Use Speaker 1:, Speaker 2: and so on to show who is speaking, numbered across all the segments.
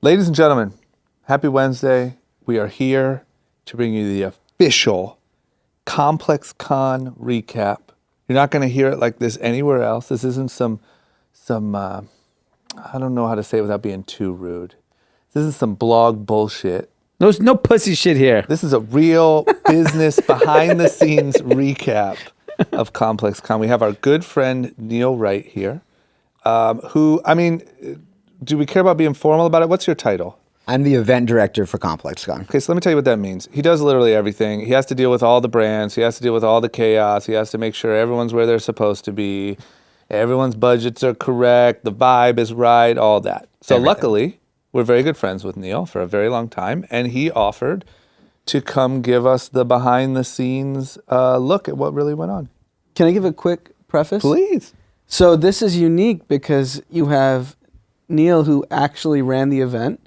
Speaker 1: Ladies and gentlemen, happy Wednesday. We are here to bring you the official Complex Con recap. You're not going to hear it like this anywhere else. This isn't some I don't know how to say it without being too rude. This isn't some blog bullshit.
Speaker 2: There's no pussy shit here.
Speaker 1: This is a real business behind the scenes recap of Complex Con. We have our good friend Neil Wright here, who, I mean, do we care about being formal about it? What's your title?
Speaker 3: I'm the event director for Complex Con.
Speaker 1: Okay, so let me tell you what that means. He does literally everything. He has to deal with all the brands. He has to deal with all the chaos. He has to make sure everyone's where they're supposed to be. Everyone's budgets are correct. The vibe is right, all that. So luckily, we're very good friends with Neil for a very long time, and he offered to come give us the behind-the-scenes look at what really went on.
Speaker 4: Can I give a quick preface?
Speaker 1: Please.
Speaker 4: So this is unique because you have Neil, who actually ran the event,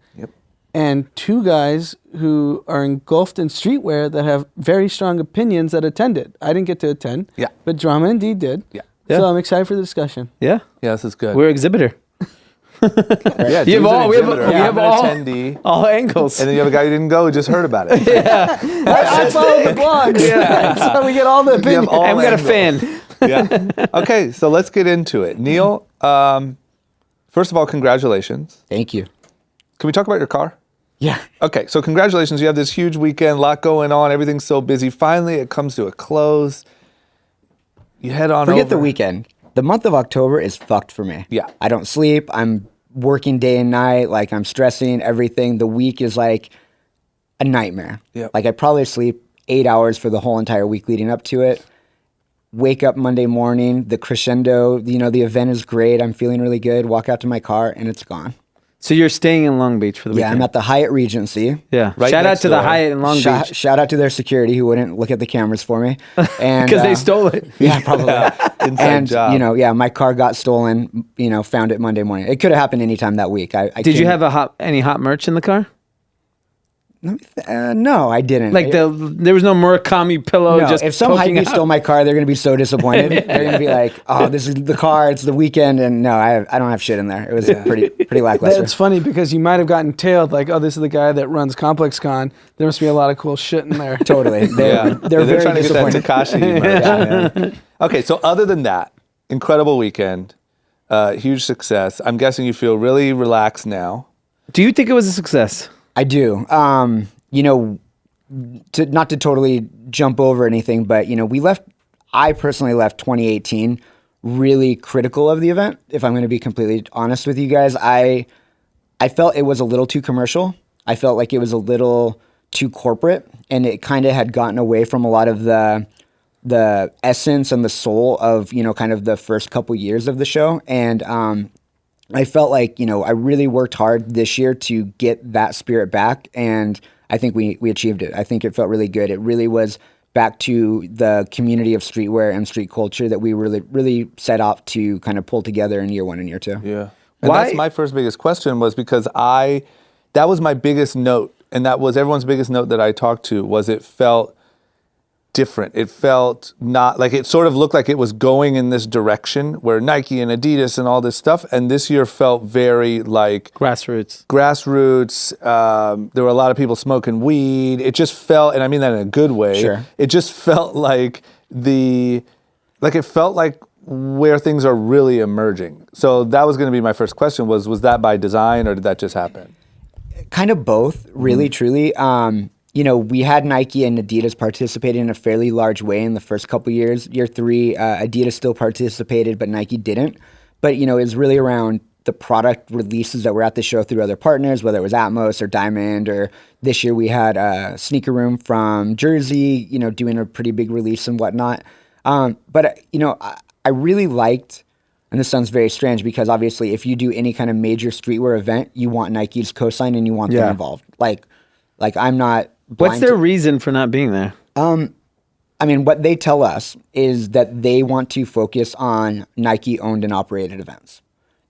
Speaker 4: and two guys who are engulfed in streetwear that have very strong opinions that attended. I didn't get to attend, but Drama and Dee did. So I'm excited for the discussion.
Speaker 1: Yeah, this is good.
Speaker 2: We're exhibitor.
Speaker 1: Yeah,
Speaker 2: we have all
Speaker 1: attendee,
Speaker 2: all angles.
Speaker 1: and then you have a guy who didn't go who just heard about it.
Speaker 4: I follow the blogs. That's how we get all the opinions.
Speaker 2: And we got a fan.
Speaker 1: Okay, so let's get into it. Neil, first of all, congratulations.
Speaker 3: Thank you.
Speaker 1: Can we talk about your car?
Speaker 3: Yeah.
Speaker 1: Okay, so congratulations. You have this huge weekend, a lot going on. Everything's so busy. Finally, it comes to a close. You head on
Speaker 3: Forget
Speaker 1: over.
Speaker 3: the weekend. The month of October is fucked for me.
Speaker 1: Yeah.
Speaker 3: I don't sleep. I'm working day and night. Like, I'm stressing everything. The week is like a nightmare.
Speaker 1: Yep.
Speaker 3: Like, I probably sleep 8 hours for the whole entire week leading up to it. Wake up Monday morning, the crescendo, the event is great. I'm feeling really good. Walk out to my car, and it's gone.
Speaker 2: So you're staying in Long Beach for the weekend?
Speaker 3: Yeah, I'm at the Hyatt Regency.
Speaker 2: Yeah.
Speaker 1: Right
Speaker 2: Shout out
Speaker 1: next
Speaker 2: to the
Speaker 1: door.
Speaker 2: Hyatt in Long Beach.
Speaker 3: Shout out to their security who wouldn't look at the cameras for me. And
Speaker 2: Because they stole it.
Speaker 3: Yeah, probably.
Speaker 1: Inside job.
Speaker 3: My car got stolen, found it Monday morning. It could have happened anytime that week.
Speaker 2: Did you have any hot merch in the car?
Speaker 3: No, I didn't.
Speaker 2: Like there was no Murakami pillow just
Speaker 3: if some
Speaker 2: poking
Speaker 3: hypebeast
Speaker 2: out?
Speaker 3: stole my car, they're going to be so disappointed. They're going to be like, oh, this is the car, it's the weekend, and no, I don't have shit in there. It was pretty lackluster.
Speaker 4: That's funny because you might have gotten tailed like, oh, this is the guy that runs Complex Con. There must be a lot of cool shit in there.
Speaker 3: Totally. They're very
Speaker 1: trying to get that
Speaker 3: disappointed.
Speaker 1: Tekashi merch, man. Okay, so other than that, incredible weekend, huge success. I'm guessing you feel really relaxed now.
Speaker 2: Do you think it was a success?
Speaker 3: I do. Not to totally jump over anything, but I personally left 2018 really critical of the event. If I'm going to be completely honest with you guys, I felt it was a little too commercial. I felt like it was a little too corporate, and it kind of had gotten away from a lot of the essence and the soul of kind of the first couple years of the show. And I felt like I really worked hard this year to get that spirit back, and I think we achieved it. I think it felt really good. It really was back to the community of streetwear and street culture that we really set out to kind of pull together in year one and year two.
Speaker 1: Yeah. And that's my first biggest question was because that was my biggest note, and that was everyone's biggest note that I talked to was it felt different. It felt not like it sort of looked like it was going in this direction where Nike and Adidas and all this stuff. And this year felt very like
Speaker 2: Grassroots.
Speaker 1: There were a lot of people smoking weed. It just felt, and I mean that in a good way.
Speaker 3: Sure.
Speaker 1: It just felt like it felt like where things are really emerging. So that was going to be my first question was that by design or did that just happen?
Speaker 3: Kind of both, really, truly. We had Nike and Adidas participated in a fairly large way in the first couple years. Year three, Adidas still participated, but Nike didn't. But, it was really around the product releases that were at the show through other partners, whether it was Atmos or Diamond, or this year we had Sneaker Room from Jersey, doing a pretty big release and whatnot. But I really liked, and this sounds very strange because obviously if you do any kind of major streetwear event, you want Nike's cosign and you want them involved. Like I'm not...
Speaker 2: What's their reason for not being there?
Speaker 3: What they tell us is that they want to focus on Nike-owned and operated events.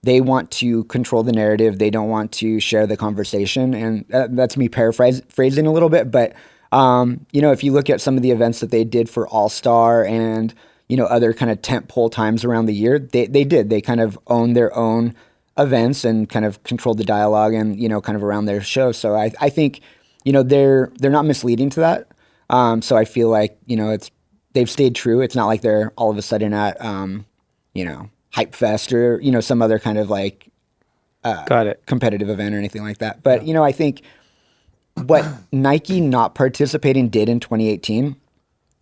Speaker 3: They want to control the narrative. They don't want to share the conversation. And that's me paraphrasing a little bit. But, if you look at some of the events that they did for All-Star and, other kind of tentpole times around the year, they did. They kind of own their own events and kind of controlled the dialogue and, kind of around their show. So I think, they're not misleading to that. So I feel like, they've stayed true. It's not like they're all of a sudden at, Hype Fest or, some other kind of like
Speaker 2: Got it.
Speaker 3: competitive event or anything like that. But, I think what Nike not participating did in 2018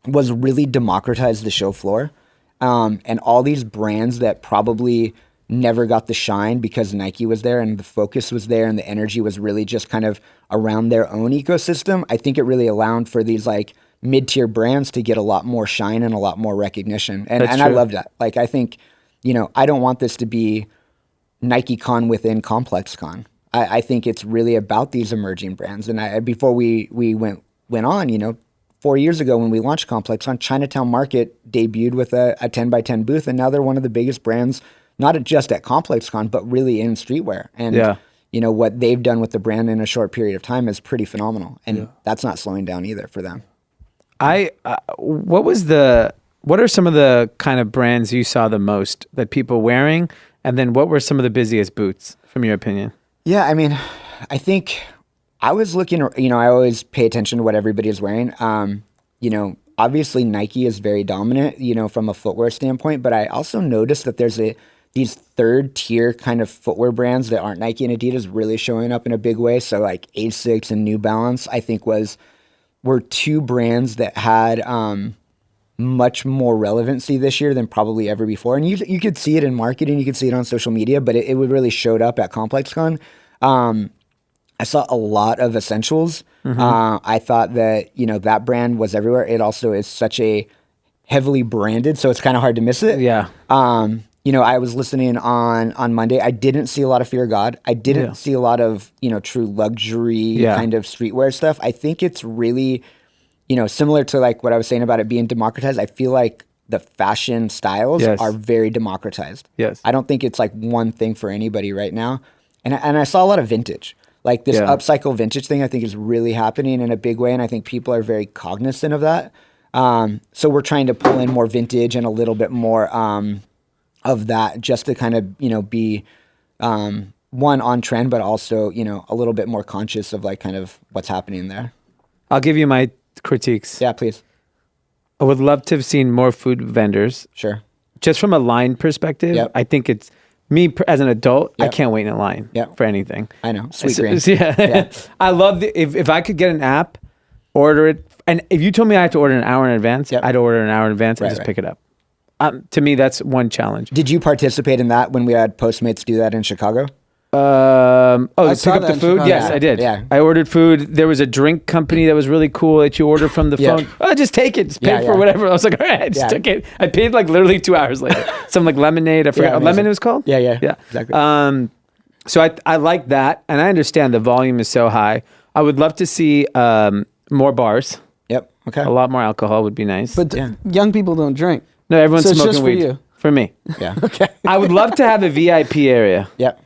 Speaker 3: was really democratize the show floor. And all these brands that probably never got the shine because Nike was there and the focus was there and the energy was really just kind of around their own ecosystem. I think it really allowed for these like mid-tier brands to get a lot more shine and a lot more recognition. And I love that. Like, I think, I don't want this to be Nike Con within Complex Con. I think it's really about these emerging brands. And before we went on, 4 years ago when we launched Complex Con, Chinatown Market debuted with a 10 by 10 booth, and now they're one of the biggest brands, not just at Complex Con, but really in streetwear. And what they've done with the brand in a short period of time is pretty phenomenal. And that's not slowing down either for them.
Speaker 2: What are some of the kind of brands you saw the most that people wearing? And then what were some of the busiest boots from your opinion?
Speaker 3: Yeah, I mean, I think I was looking, I always pay attention to what everybody is wearing. Obviously Nike is very dominant, from a footwear standpoint, but I also noticed that there's these third tier kind of footwear brands that aren't Nike and Adidas really showing up in a big way. So like Asics and New Balance, I think were two brands that had much more relevancy this year than probably ever before. And you could see it in marketing, you could see it on social media, but it really showed up at ComplexCon. I saw a lot of essentials. I thought that, that brand was everywhere. It also is such a heavily branded, so it's kind of hard to miss it.
Speaker 2: Yeah.
Speaker 3: I was listening on Monday. I didn't see a lot of Fear of God. I didn't see a lot of, true luxury kind of streetwear stuff. I think it's really, similar to like what I was saying about it being democratized. I feel like the fashion styles are very democratized.
Speaker 2: Yes.
Speaker 3: I don't think it's like one thing for anybody right now. And I saw a lot of vintage. Like this upcycle vintage thing I think is really happening in a big way, and I think people are very cognizant of that. So we're trying to pull in more vintage and a little bit more of that just to kind of, be one on trend, but also, a little bit more conscious of like kind of what's happening there.
Speaker 2: I'll give you my critiques.
Speaker 3: Yeah, please.
Speaker 2: I would love to have seen more food vendors.
Speaker 3: Sure.
Speaker 2: Just from a line perspective, I think it's me as an adult. I can't wait in a line for anything.
Speaker 3: I know. Sweet green.
Speaker 2: Yeah. I love if I could get an app, order it, and if you told me I had to order an hour in advance, I'd order an hour in advance and just pick it up. To me, that's one challenge.
Speaker 3: Did you participate in that when we had Postmates do that in Chicago?
Speaker 2: Pick up the food? Yes, I did.
Speaker 3: Yeah.
Speaker 2: I ordered food. There was a drink company that was really cool that you order from the phone. Oh, just take it. Just pay for whatever. I was like, all right, I just took it. I paid like literally 2 hours later. Some like lemonade. I forgot what lemon it was called?
Speaker 3: Yeah.
Speaker 2: Exactly. So I like that. And I understand the volume is so high. I would love to see more bars.
Speaker 3: Yep. Okay.
Speaker 2: A lot more alcohol would be nice.
Speaker 4: But young people don't drink.
Speaker 2: No, everyone's
Speaker 4: So it's
Speaker 2: smoking
Speaker 4: just for
Speaker 2: weed.
Speaker 4: you.
Speaker 2: For me.
Speaker 3: Yeah.
Speaker 4: Okay.
Speaker 2: I would love to have a VIP area.
Speaker 3: Yep.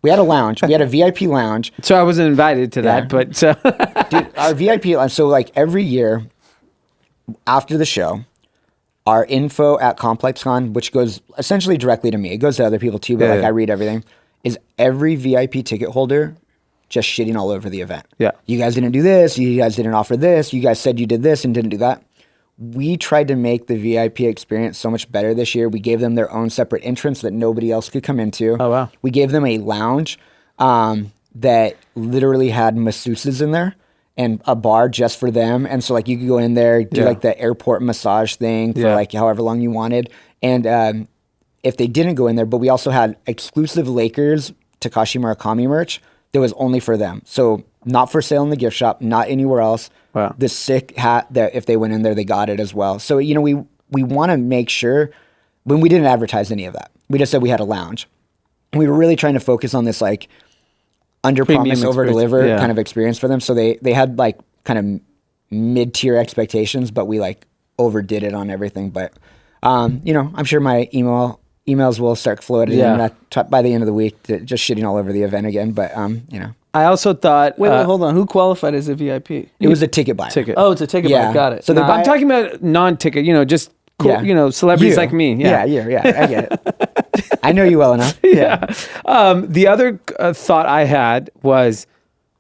Speaker 3: We had a lounge. We had a VIP lounge.
Speaker 2: So I wasn't invited to that, but so
Speaker 3: Dude, our VIP lounge. So like every year after the show, our info at ComplexCon, which goes essentially directly to me, it goes to other people too, but I read everything, is every VIP ticket holder just shitting all over the event.
Speaker 2: Yeah.
Speaker 3: You guys didn't do this. You guys didn't offer this. You guys said you did this and didn't do that. We tried to make the VIP experience so much better this year. We gave them their own separate entrance that nobody else could come into.
Speaker 2: Oh, wow.
Speaker 3: We gave them a lounge that literally had masseuses in there and a bar just for them. And so like you could go in there, do like the airport massage thing for like however long you wanted. And if they didn't go in there, but we also had exclusive Lakers Takashi Murakami merch that was only for them. So not for sale in the gift shop, not anywhere else.
Speaker 2: Wow.
Speaker 3: The sick hat that if they went in there, they got it as well. So, we want to make sure when we didn't advertise any of that. We just said we had a lounge. And we were really trying to focus on this like under promise, over deliver kind of experience for them. So they had like kind of mid-tier expectations, but we like overdid it on everything. But, I'm sure my emails will start floating in by the end of the week, just shitting all over the event again. But,
Speaker 2: I also thought.
Speaker 4: Wait, hold on. Who qualified as a VIP?
Speaker 3: It was a ticket buyer.
Speaker 2: Ticket.
Speaker 4: Oh, it's a ticket buyer. Got it.
Speaker 3: So
Speaker 2: I'm talking about non-ticket. Just cool,
Speaker 3: Yeah.
Speaker 2: celebrities
Speaker 3: You.
Speaker 2: like me.
Speaker 3: Yeah, I get it. I know you well enough.
Speaker 2: Yeah. The other thought I had was,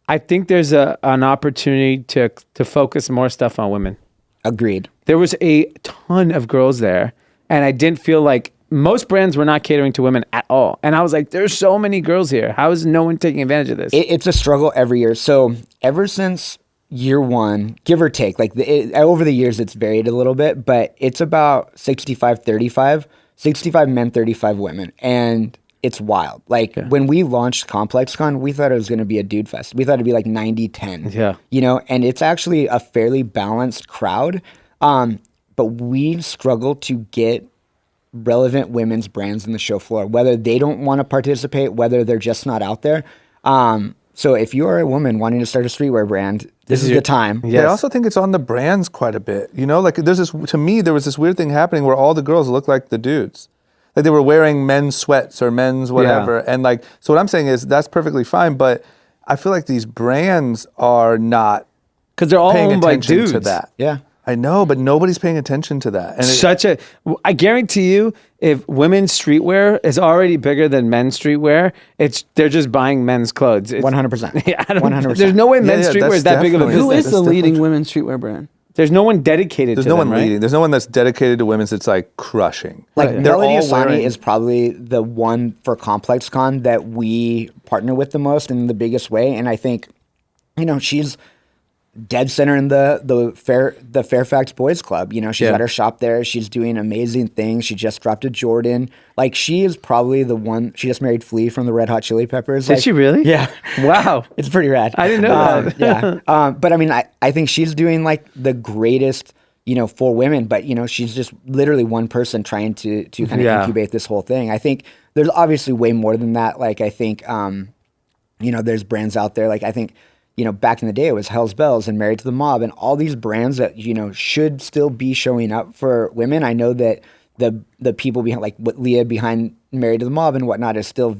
Speaker 2: I think there's an opportunity to focus more stuff on women.
Speaker 3: Agreed.
Speaker 2: There was a ton of girls there, and I didn't feel like most brands were not catering to women at all. And I was like, there's so many girls here. How is no one taking advantage of this?
Speaker 3: It's a struggle every year. So ever since year one, give or take, like over the years, it's varied a little bit, but it's about 65-35, 65 men, 35 women. And it's wild. Like when we launched ComplexCon, we thought it was going to be a dude fest. We thought it'd be like 90-10.
Speaker 2: Yeah.
Speaker 3: And it's actually a fairly balanced crowd. But we struggle to get relevant women's brands in the show floor, whether they don't want to participate, whether they're just not out there. So if you are a woman wanting to start a streetwear brand, this is the time.
Speaker 1: Yeah, I also think it's on the brands quite a bit. Like there was this weird thing happening where all the girls look like the dudes. Like they were wearing men's sweats or men's whatever. And like, so what I'm saying is that's perfectly fine, but I feel like these brands are not
Speaker 2: because they're all
Speaker 1: paying
Speaker 2: owned by
Speaker 1: attention
Speaker 2: dudes.
Speaker 1: to that.
Speaker 3: Yeah.
Speaker 1: I know, but nobody's paying attention to that. And
Speaker 2: I guarantee you, if women's streetwear is already bigger than men's streetwear, they're just buying men's clothes.
Speaker 3: 100%.
Speaker 2: Yeah,
Speaker 3: 100%.
Speaker 2: There's no way men's streetwear is that big of a business.
Speaker 4: Who is the leading women's streetwear brand?
Speaker 2: There's no one dedicated to them,
Speaker 1: There's no one
Speaker 2: right?
Speaker 1: leading. There's no one that's dedicated to women's that's like crushing.
Speaker 3: Like
Speaker 1: They're
Speaker 3: Melody
Speaker 1: all
Speaker 3: Asani
Speaker 1: wearing-
Speaker 3: is probably the one for ComplexCon that we partner with the most in the biggest way. And I think, she's dead center in the Fairfax Boys Club. She's at her shop there. She's doing amazing things. She just dropped a Jordan. Like she is probably the one. She just married Flea from the Red Hot Chili Peppers.
Speaker 2: Did she really?
Speaker 3: Yeah.
Speaker 2: Wow.
Speaker 3: It's pretty rad.
Speaker 2: I didn't know that.
Speaker 3: Yeah. But I mean, I think she's doing like the greatest, for women, but she's just literally one person trying to kind of incubate this whole thing. I think there's obviously way more than that. Like I think, there's brands out there. Like I think, back in the day it was Hell's Bells and Married to the Mob and all these brands that, should still be showing up for women. I know that the people behind, like what Leah behind Married to the Mob and whatnot is still,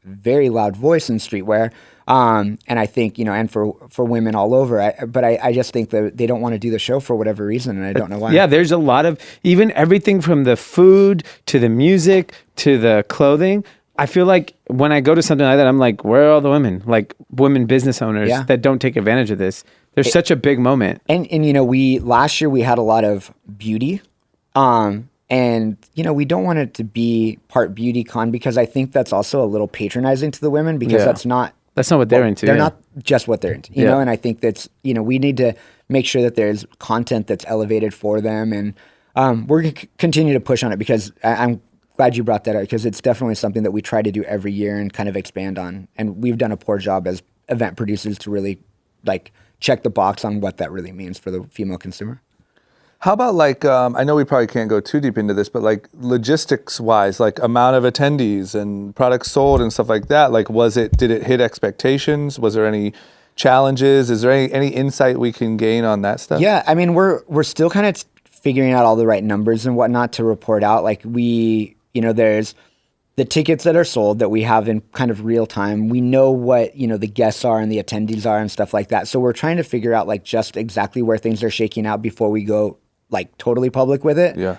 Speaker 3: very loud voice in streetwear. And I think, and for women all over, but I just think that they don't want to do the show for whatever reason. And I don't know why.
Speaker 2: Yeah. There's a lot of, even everything from the food to the music to the clothing. I feel like when I go to something like that, I'm like, where are all the women? Like women business owners that don't take advantage of this. There's such a big moment.
Speaker 3: And last year we had a lot of beauty. And we don't want it to be part beauty con because I think that's also a little patronizing to the women because that's not
Speaker 2: what they're into.
Speaker 3: They're not just what they're into, you know? And I think that's, we need to make sure that there's content that's elevated for them. And we're going to continue to push on it because I'm glad you brought that up because it's definitely something that we try to do every year and kind of expand on. And we've done a poor job as event producers to really like check the box on what that really means for the female consumer.
Speaker 1: How about like, I know we probably can't go too deep into this, but like logistics wise, like amount of attendees and products sold and stuff like that, like did it hit expectations? Was there any challenges? Is there any insight we can gain on that stuff?
Speaker 3: Yeah, I mean, we're still kind of figuring out all the right numbers and whatnot to report out. Like there's the tickets that are sold that we have in kind of real time. We know what, the guests are and the attendees are and stuff like that. So we're trying to figure out like just exactly where things are shaking out before we go like totally public with it.
Speaker 1: Yeah.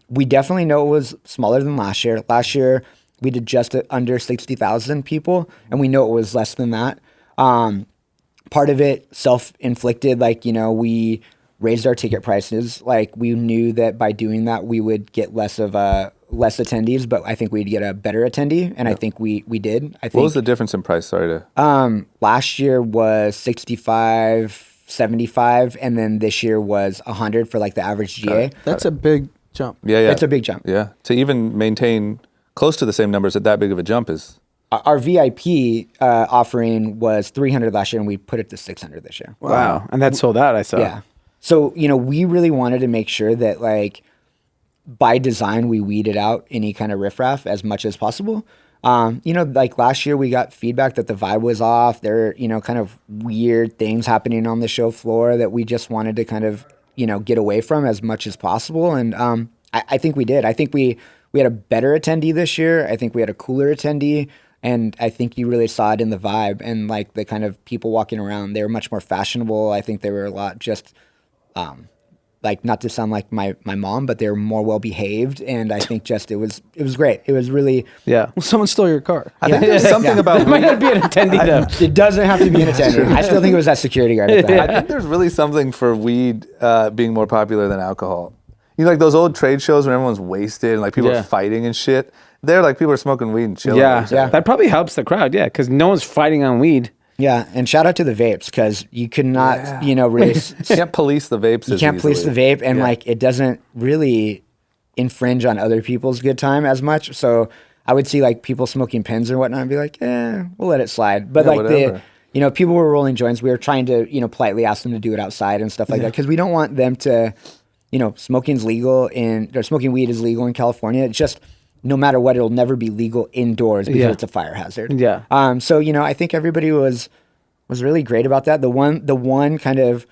Speaker 3: We definitely know it was smaller than last year. Last year we did just under 60,000 people and we know it was less than that. Part of it self-inflicted, like, we raised our ticket prices. Like we knew that by doing that we would get less attendees, but I think we'd get a better attendee, and I think we did. I think.
Speaker 1: What was the difference in price? Sorry to.
Speaker 3: Last year was 65, 75, and then this year was 100 for like the average GA.
Speaker 4: That's a big jump.
Speaker 1: Yeah.
Speaker 3: It's a big jump.
Speaker 1: Yeah. To even maintain close to the same numbers at that big of a jump is.
Speaker 3: Our VIP offering was 300 last year, and we put it to 600 this year.
Speaker 2: Wow. And that sold out, I saw.
Speaker 3: Yeah. So, we really wanted to make sure that, like, by design, we weeded out any kind of riffraff as much as possible. Like last year, we got feedback that the vibe was off. There are, kind of weird things happening on the show floor that we just wanted to kind of, get away from as much as possible. And I think we did. I think we had a better attendee this year. I think we had a cooler attendee. And I think you really saw it in the vibe and, like, the kind of people walking around. They were much more fashionable. I think they were a lot just... like, not to sound like my mom, but they were more well behaved, and I think just it was great. It was really
Speaker 2: Yeah.
Speaker 4: Well, someone stole your car.
Speaker 1: I think there's something about
Speaker 2: It might not be an attendee though.
Speaker 3: It doesn't have to be an attendant. I still think it was that security guard at the
Speaker 1: I think there's really something for weed being more popular than alcohol. You know, like those old trade shows when everyone's wasted and like people are fighting and shit. They're like people are smoking weed and chilling.
Speaker 2: Yeah.
Speaker 3: Yeah.
Speaker 2: That probably helps the crowd. Yeah, because no one's fighting on weed.
Speaker 3: Yeah, and shout out to the vapes, because you could not, you know, really.
Speaker 1: You can't police the vapes.
Speaker 3: You can't police the vape, and like it doesn't really infringe on other people's good time as much. So I would see like people smoking pens or whatnot and be like, we'll let it slide. But like
Speaker 1: whatever.
Speaker 3: you know, people were rolling joints. We were trying to, you know, politely ask them to do it outside and stuff like that, because we don't want them to, you know, smoking weed is legal in California. It's just, no matter what, it'll never be legal indoors because it's a fire hazard.
Speaker 2: Yeah.
Speaker 3: So, you know, I think everybody was really great about that. The one kind of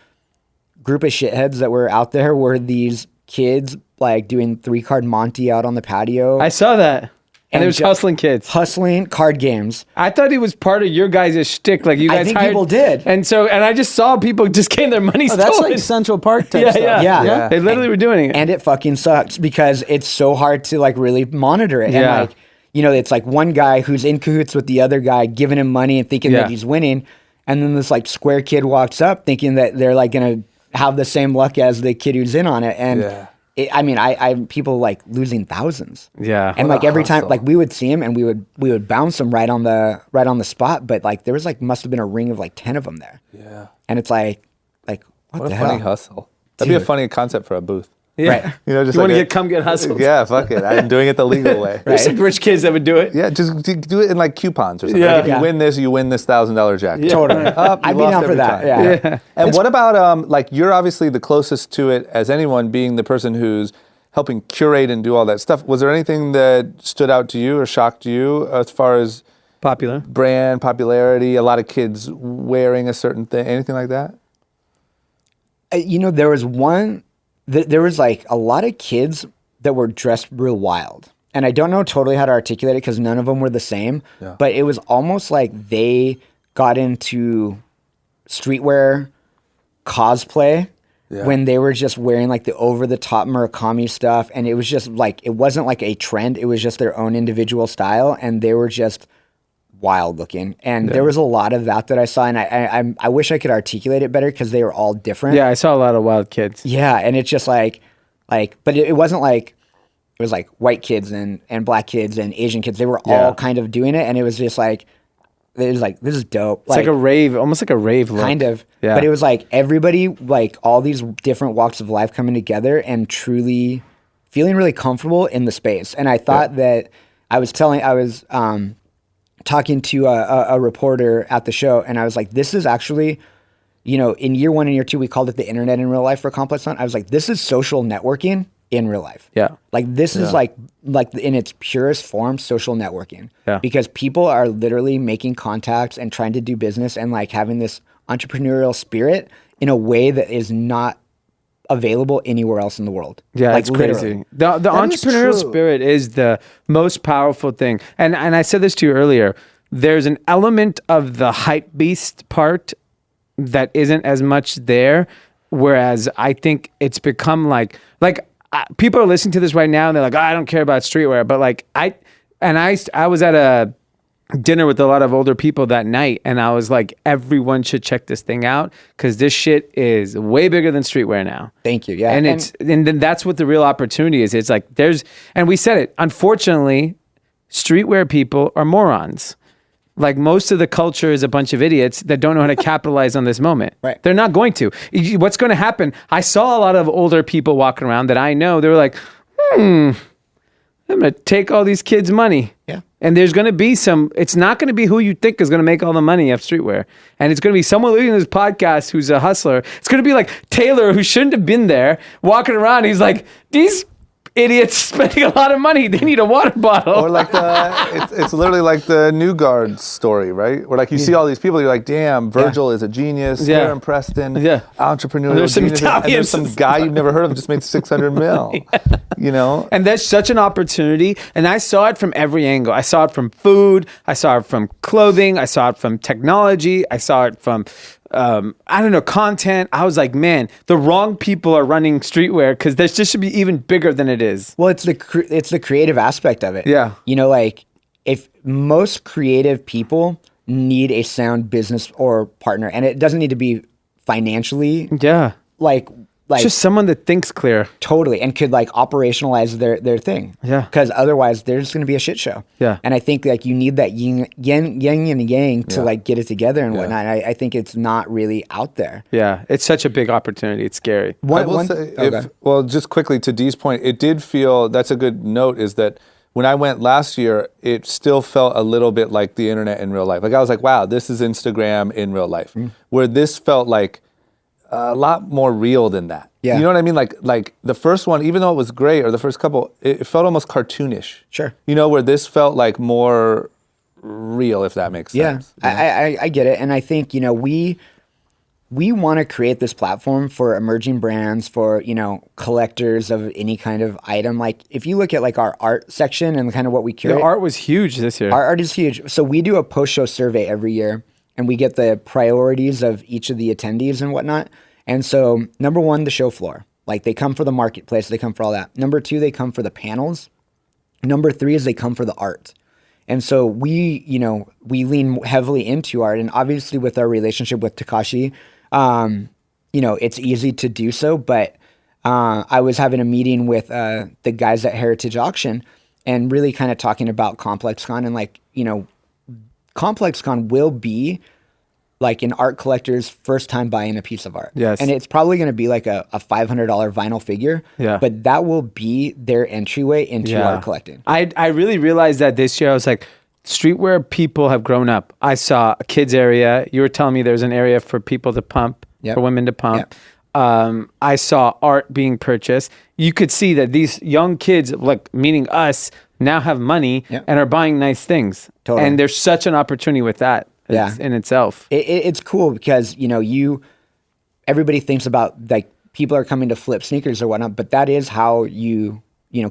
Speaker 3: group of shitheads that were out there were these kids like doing 3-card Monty out on the patio.
Speaker 2: I saw that. And it was
Speaker 3: ju-
Speaker 2: hustling kids.
Speaker 3: Hustling card games.
Speaker 2: I thought it was part of your guys' shtick. Like you guys
Speaker 3: I think
Speaker 2: hired,
Speaker 3: people did.
Speaker 2: And I just saw people just getting their money
Speaker 4: Oh,
Speaker 2: stolen.
Speaker 4: that's like Central Park type
Speaker 2: yeah,
Speaker 4: stuff.
Speaker 3: Yeah.
Speaker 2: They literally were doing it.
Speaker 3: And it fucking sucks because it's so hard to like really monitor it.
Speaker 2: Yeah.
Speaker 3: And like, you know, it's like one guy who's in cahoots with the other guy giving him money and thinking that he's winning. And then this like square kid walks up thinking that they're like going to have the same luck as the kid who's in on it. And I people like losing thousands.
Speaker 2: Yeah.
Speaker 3: And
Speaker 1: What
Speaker 3: like
Speaker 1: a
Speaker 3: every time,
Speaker 1: hustle.
Speaker 3: like we would see him and we would bounce him right on the spot. But like there was like must have been a ring of like 10 of them there.
Speaker 1: Yeah.
Speaker 3: And it's like what
Speaker 1: What
Speaker 3: the
Speaker 1: a funny
Speaker 3: hell?
Speaker 1: hustle. That'd be a
Speaker 3: Dude.
Speaker 1: funny concept for a booth.
Speaker 2: Yeah.
Speaker 3: Right.
Speaker 1: You know, just
Speaker 2: you want
Speaker 1: like
Speaker 2: to come get hustled?
Speaker 1: Yeah, fuck it. I'm doing it the legal way.
Speaker 2: There's some rich kids that would do it.
Speaker 1: Yeah, just do it in like coupons or something.
Speaker 2: Yeah.
Speaker 1: Like if
Speaker 3: Yeah.
Speaker 1: you win this, you win this $1,000 jacket.
Speaker 3: Totally.
Speaker 1: I'd
Speaker 3: I'd be down for that. Yeah.
Speaker 1: And what about like you're obviously the closest to it as anyone, being the person who's helping curate and do all that stuff. Was there anything that stood out to you or shocked you as far as
Speaker 2: Popular.
Speaker 1: brand popularity? A lot of kids wearing a certain thing, anything like that?
Speaker 3: You know, there was there was like a lot of kids that were dressed real wild. And I don't know totally how to articulate it because none of them were the same.
Speaker 1: Yeah.
Speaker 3: But it was almost like they got into streetwear cosplay when they were just wearing like the over-the-top Murakami stuff. And it was just like, it wasn't like a trend. It was just their own individual style. And they were just wild looking. And there was a lot of that I saw. And I wish I could articulate it better because they were all different.
Speaker 2: Yeah, I saw a lot of wild kids.
Speaker 3: Yeah, and it's just like, but it wasn't like, it was like white kids and black kids and Asian kids. They were all kind of doing it, and it was just like, this is dope.
Speaker 2: It's like a rave, almost like a rave look.
Speaker 3: kind of.
Speaker 2: Yeah.
Speaker 3: But it was like everybody, like all these different walks of life coming together and truly feeling really comfortable in the space. And I thought that I was talking to a reporter at the show, and I was like, this is actually, you know, in year 1 and year 2, we called it the internet in real life for Complex Hunt. I was like, this is social networking in real life.
Speaker 2: Yeah.
Speaker 3: Like this is like in its purest form, social networking.
Speaker 2: Yeah.
Speaker 3: Because people are literally making contacts and trying to do business and like having this entrepreneurial spirit in a way that is not available anywhere else in the world.
Speaker 2: Yeah,
Speaker 3: like
Speaker 2: it's crazy.
Speaker 3: literally.
Speaker 2: The
Speaker 1: is
Speaker 2: entrepreneurial
Speaker 1: true.
Speaker 2: spirit is the most powerful thing. And I said this to you earlier. There's an element of the hype beast part that isn't as much there. Whereas I think it's become like people are listening to this right now and they're like, I don't care about streetwear. But like I was at a dinner with a lot of older people that night, and I was like, everyone should check this thing out because this shit is way bigger than streetwear now.
Speaker 3: Thank you. Yeah.
Speaker 2: And then that's what the real opportunity is. It's like and we said it, unfortunately, streetwear people are morons. Like most of the culture is a bunch of idiots that don't know how to capitalize on this moment.
Speaker 3: Right.
Speaker 2: They're not going to. What's going to happen? I saw a lot of older people walking around that I know. They were like, I'm going to take all these kids' money.
Speaker 3: Yeah.
Speaker 2: And there's going to be it's not going to be who you think is going to make all the money off streetwear. And it's going to be someone listening to this podcast who's a hustler. It's going to be like Taylor, who shouldn't have been there, walking around. He's like, these idiots spending a lot of money. They need a water bottle.
Speaker 1: Or like it's literally like the New Guard story, right? Where like you see all these people, you're like, damn, Virgil is a genius.
Speaker 2: Yeah.
Speaker 1: Aaron Preston,
Speaker 2: Yeah.
Speaker 1: entrepreneurial
Speaker 2: There's some
Speaker 1: genius. And there's
Speaker 2: Italians.
Speaker 1: some guy you've never heard of just made 600 mil. You know?
Speaker 2: And that's such an opportunity. And I saw it from every angle. I saw it from food. I saw it from clothing. I saw it from technology. I saw it from I don't know, content. I was like, man, the wrong people are running streetwear because this just should be even bigger than it is.
Speaker 3: Well, it's the creative aspect of it.
Speaker 2: Yeah.
Speaker 3: You know, like if most creative people need a sound business or partner, and it doesn't need to be financially,
Speaker 2: Yeah.
Speaker 3: like
Speaker 2: Just someone that thinks clear.
Speaker 3: totally, and could like operationalize their thing.
Speaker 2: Yeah.
Speaker 3: Because otherwise, there's just going to be a shit show.
Speaker 2: Yeah.
Speaker 3: And I think like you need that yin and yang to like get it together and whatnot. I think it's not really out there.
Speaker 2: Yeah. It's such a big opportunity. It's scary.
Speaker 1: I will say, well, just quickly to Dee's point, it did feel, that's a good note, is that when I went last year, it still felt a little bit like the internet in real life. Like I was like, wow, this is Instagram in real life. Where this felt like a lot more real than that.
Speaker 3: Yeah.
Speaker 1: You know what I mean? Like the first one, even though it was great, or the first couple, it felt almost cartoonish.
Speaker 3: Sure.
Speaker 1: You know, where this felt like more real, if that makes sense.
Speaker 3: Yeah, I get it. And I think, you know, we want to create this platform for emerging brands, for, you know, collectors of any kind of item. Like if you look at like our art section and kind of what we curate.
Speaker 2: The art was huge this year.
Speaker 3: Our art is huge. So we do a post-show survey every year, and we get the priorities of each of the attendees and whatnot. And so number one, the show floor. Like they come for the marketplace, they come for all that. Number two, they come for the panels. Number three is they come for the art. And so we, you know, we lean heavily into art. And obviously with our relationship with Takashi, you know, it's easy to do so. But I was having a meeting with the guys at Heritage Auction and really kind of talking about ComplexCon, and like, you know, ComplexCon will be like an art collector's first time buying a piece of art.
Speaker 2: Yes.
Speaker 3: And it's probably going to be like a $500 vinyl figure.
Speaker 2: Yeah.
Speaker 3: But that will be their entryway into art collecting.
Speaker 2: I really realized that this year. I was like, streetwear people have grown up. I saw a kids area. You were telling me there's an area for people to pump,
Speaker 3: Yep.
Speaker 2: for women to pump.
Speaker 3: Yep.
Speaker 2: I saw art being purchased. You could see that these young kids, like meaning us, now have money
Speaker 3: Yep.
Speaker 2: and are buying nice things.
Speaker 3: Totally.
Speaker 2: And there's such an opportunity with that in itself.
Speaker 3: It's cool because, you know, everybody thinks about like people are coming to flip sneakers or whatnot, but that is how you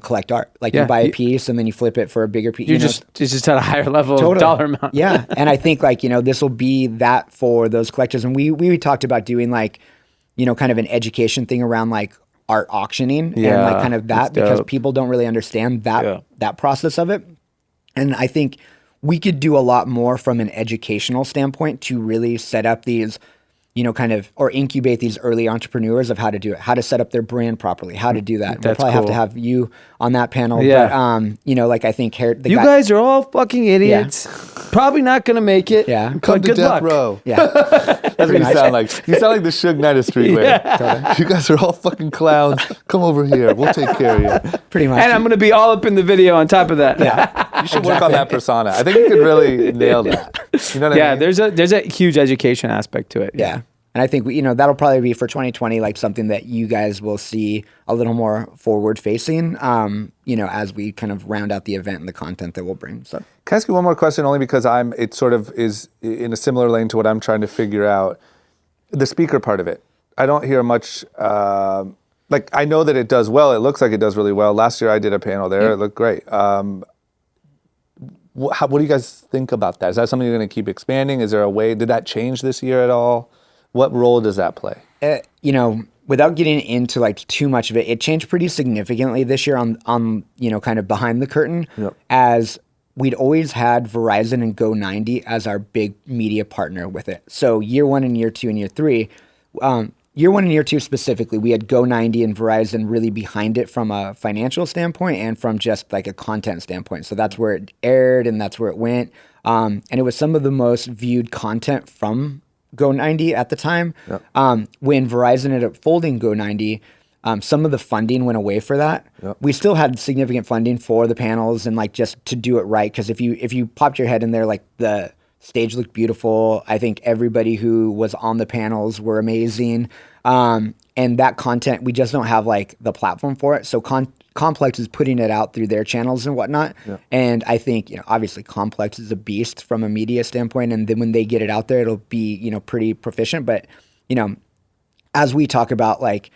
Speaker 3: collect art. Like you buy a piece and then you flip it for a bigger piece.
Speaker 2: It's just at a higher level of dollar amount.
Speaker 3: Yeah. And I think like, you know, this will be that for those collectors. And we talked about doing like, you know, kind of an education thing around like art auctioning and like kind of that, because people don't really understand that process of it. And I think we could do a lot more from an educational standpoint to really set up these, you know, kind of, or incubate these early entrepreneurs of how to do it, how to set up their brand properly, how to do that. We'll probably have to have you on that panel.
Speaker 2: Yeah.
Speaker 3: But, you know, like I think
Speaker 2: you guys are all fucking idiots.
Speaker 3: Yeah.
Speaker 2: Probably not going to make it.
Speaker 3: Yeah.
Speaker 2: But
Speaker 1: Come to
Speaker 2: good
Speaker 1: death
Speaker 2: luck.
Speaker 1: row.
Speaker 3: Yeah.
Speaker 1: That's what you sound like. You sound like the Suge Knight of streetwear. You guys are all fucking clowns. Come over here. We'll take care of you.
Speaker 3: Pretty much.
Speaker 2: And I'm going to be all up in the video on top of that.
Speaker 3: Yeah.
Speaker 1: You should work on that persona. I think you could really nail that. You know what I mean?
Speaker 2: there's a huge education aspect to it.
Speaker 3: Yeah. And I think, you know, that'll probably be for 2020, like something that you guys will see a little more forward facing, you know, as we kind of round out the event and the content that we'll bring. So
Speaker 1: Can I ask you one more question, only because it sort of is in a similar lane to what I'm trying to figure out. The speaker part of it. I don't hear much, like I know that it does well. It looks like it does really well. Last year I did a panel there. Yeah. It looked great. What do you guys think about that? Is that something you're going to keep expanding? Is there a way, did that change this year at all? What role does that play?
Speaker 3: You know, without getting into like too much of it, it changed pretty significantly this year on you know, kind of behind the curtain, as we'd always had Verizon and Go90 as our big media partner with it. So year one and year two and year three, year one and year two specifically, we had Go90 and Verizon really behind it from a financial standpoint and from just like a content standpoint. So that's where it aired and that's where it went. And it was some of the most viewed content from Go90 at the time. When Verizon ended up folding Go90, some of the funding went away for that. We still had significant funding for the panels and like just to do it right. Because if you popped your head in there, like the stage looked beautiful. I think everybody who was on the panels were amazing. And that content, we just don't have like the platform for it. So Complex is putting it out through their channels and whatnot. And I think, you know, obviously Complex is a beast from a media standpoint. And then when they get it out there, it'll be, you know, pretty proficient. But, you know, as we talk about like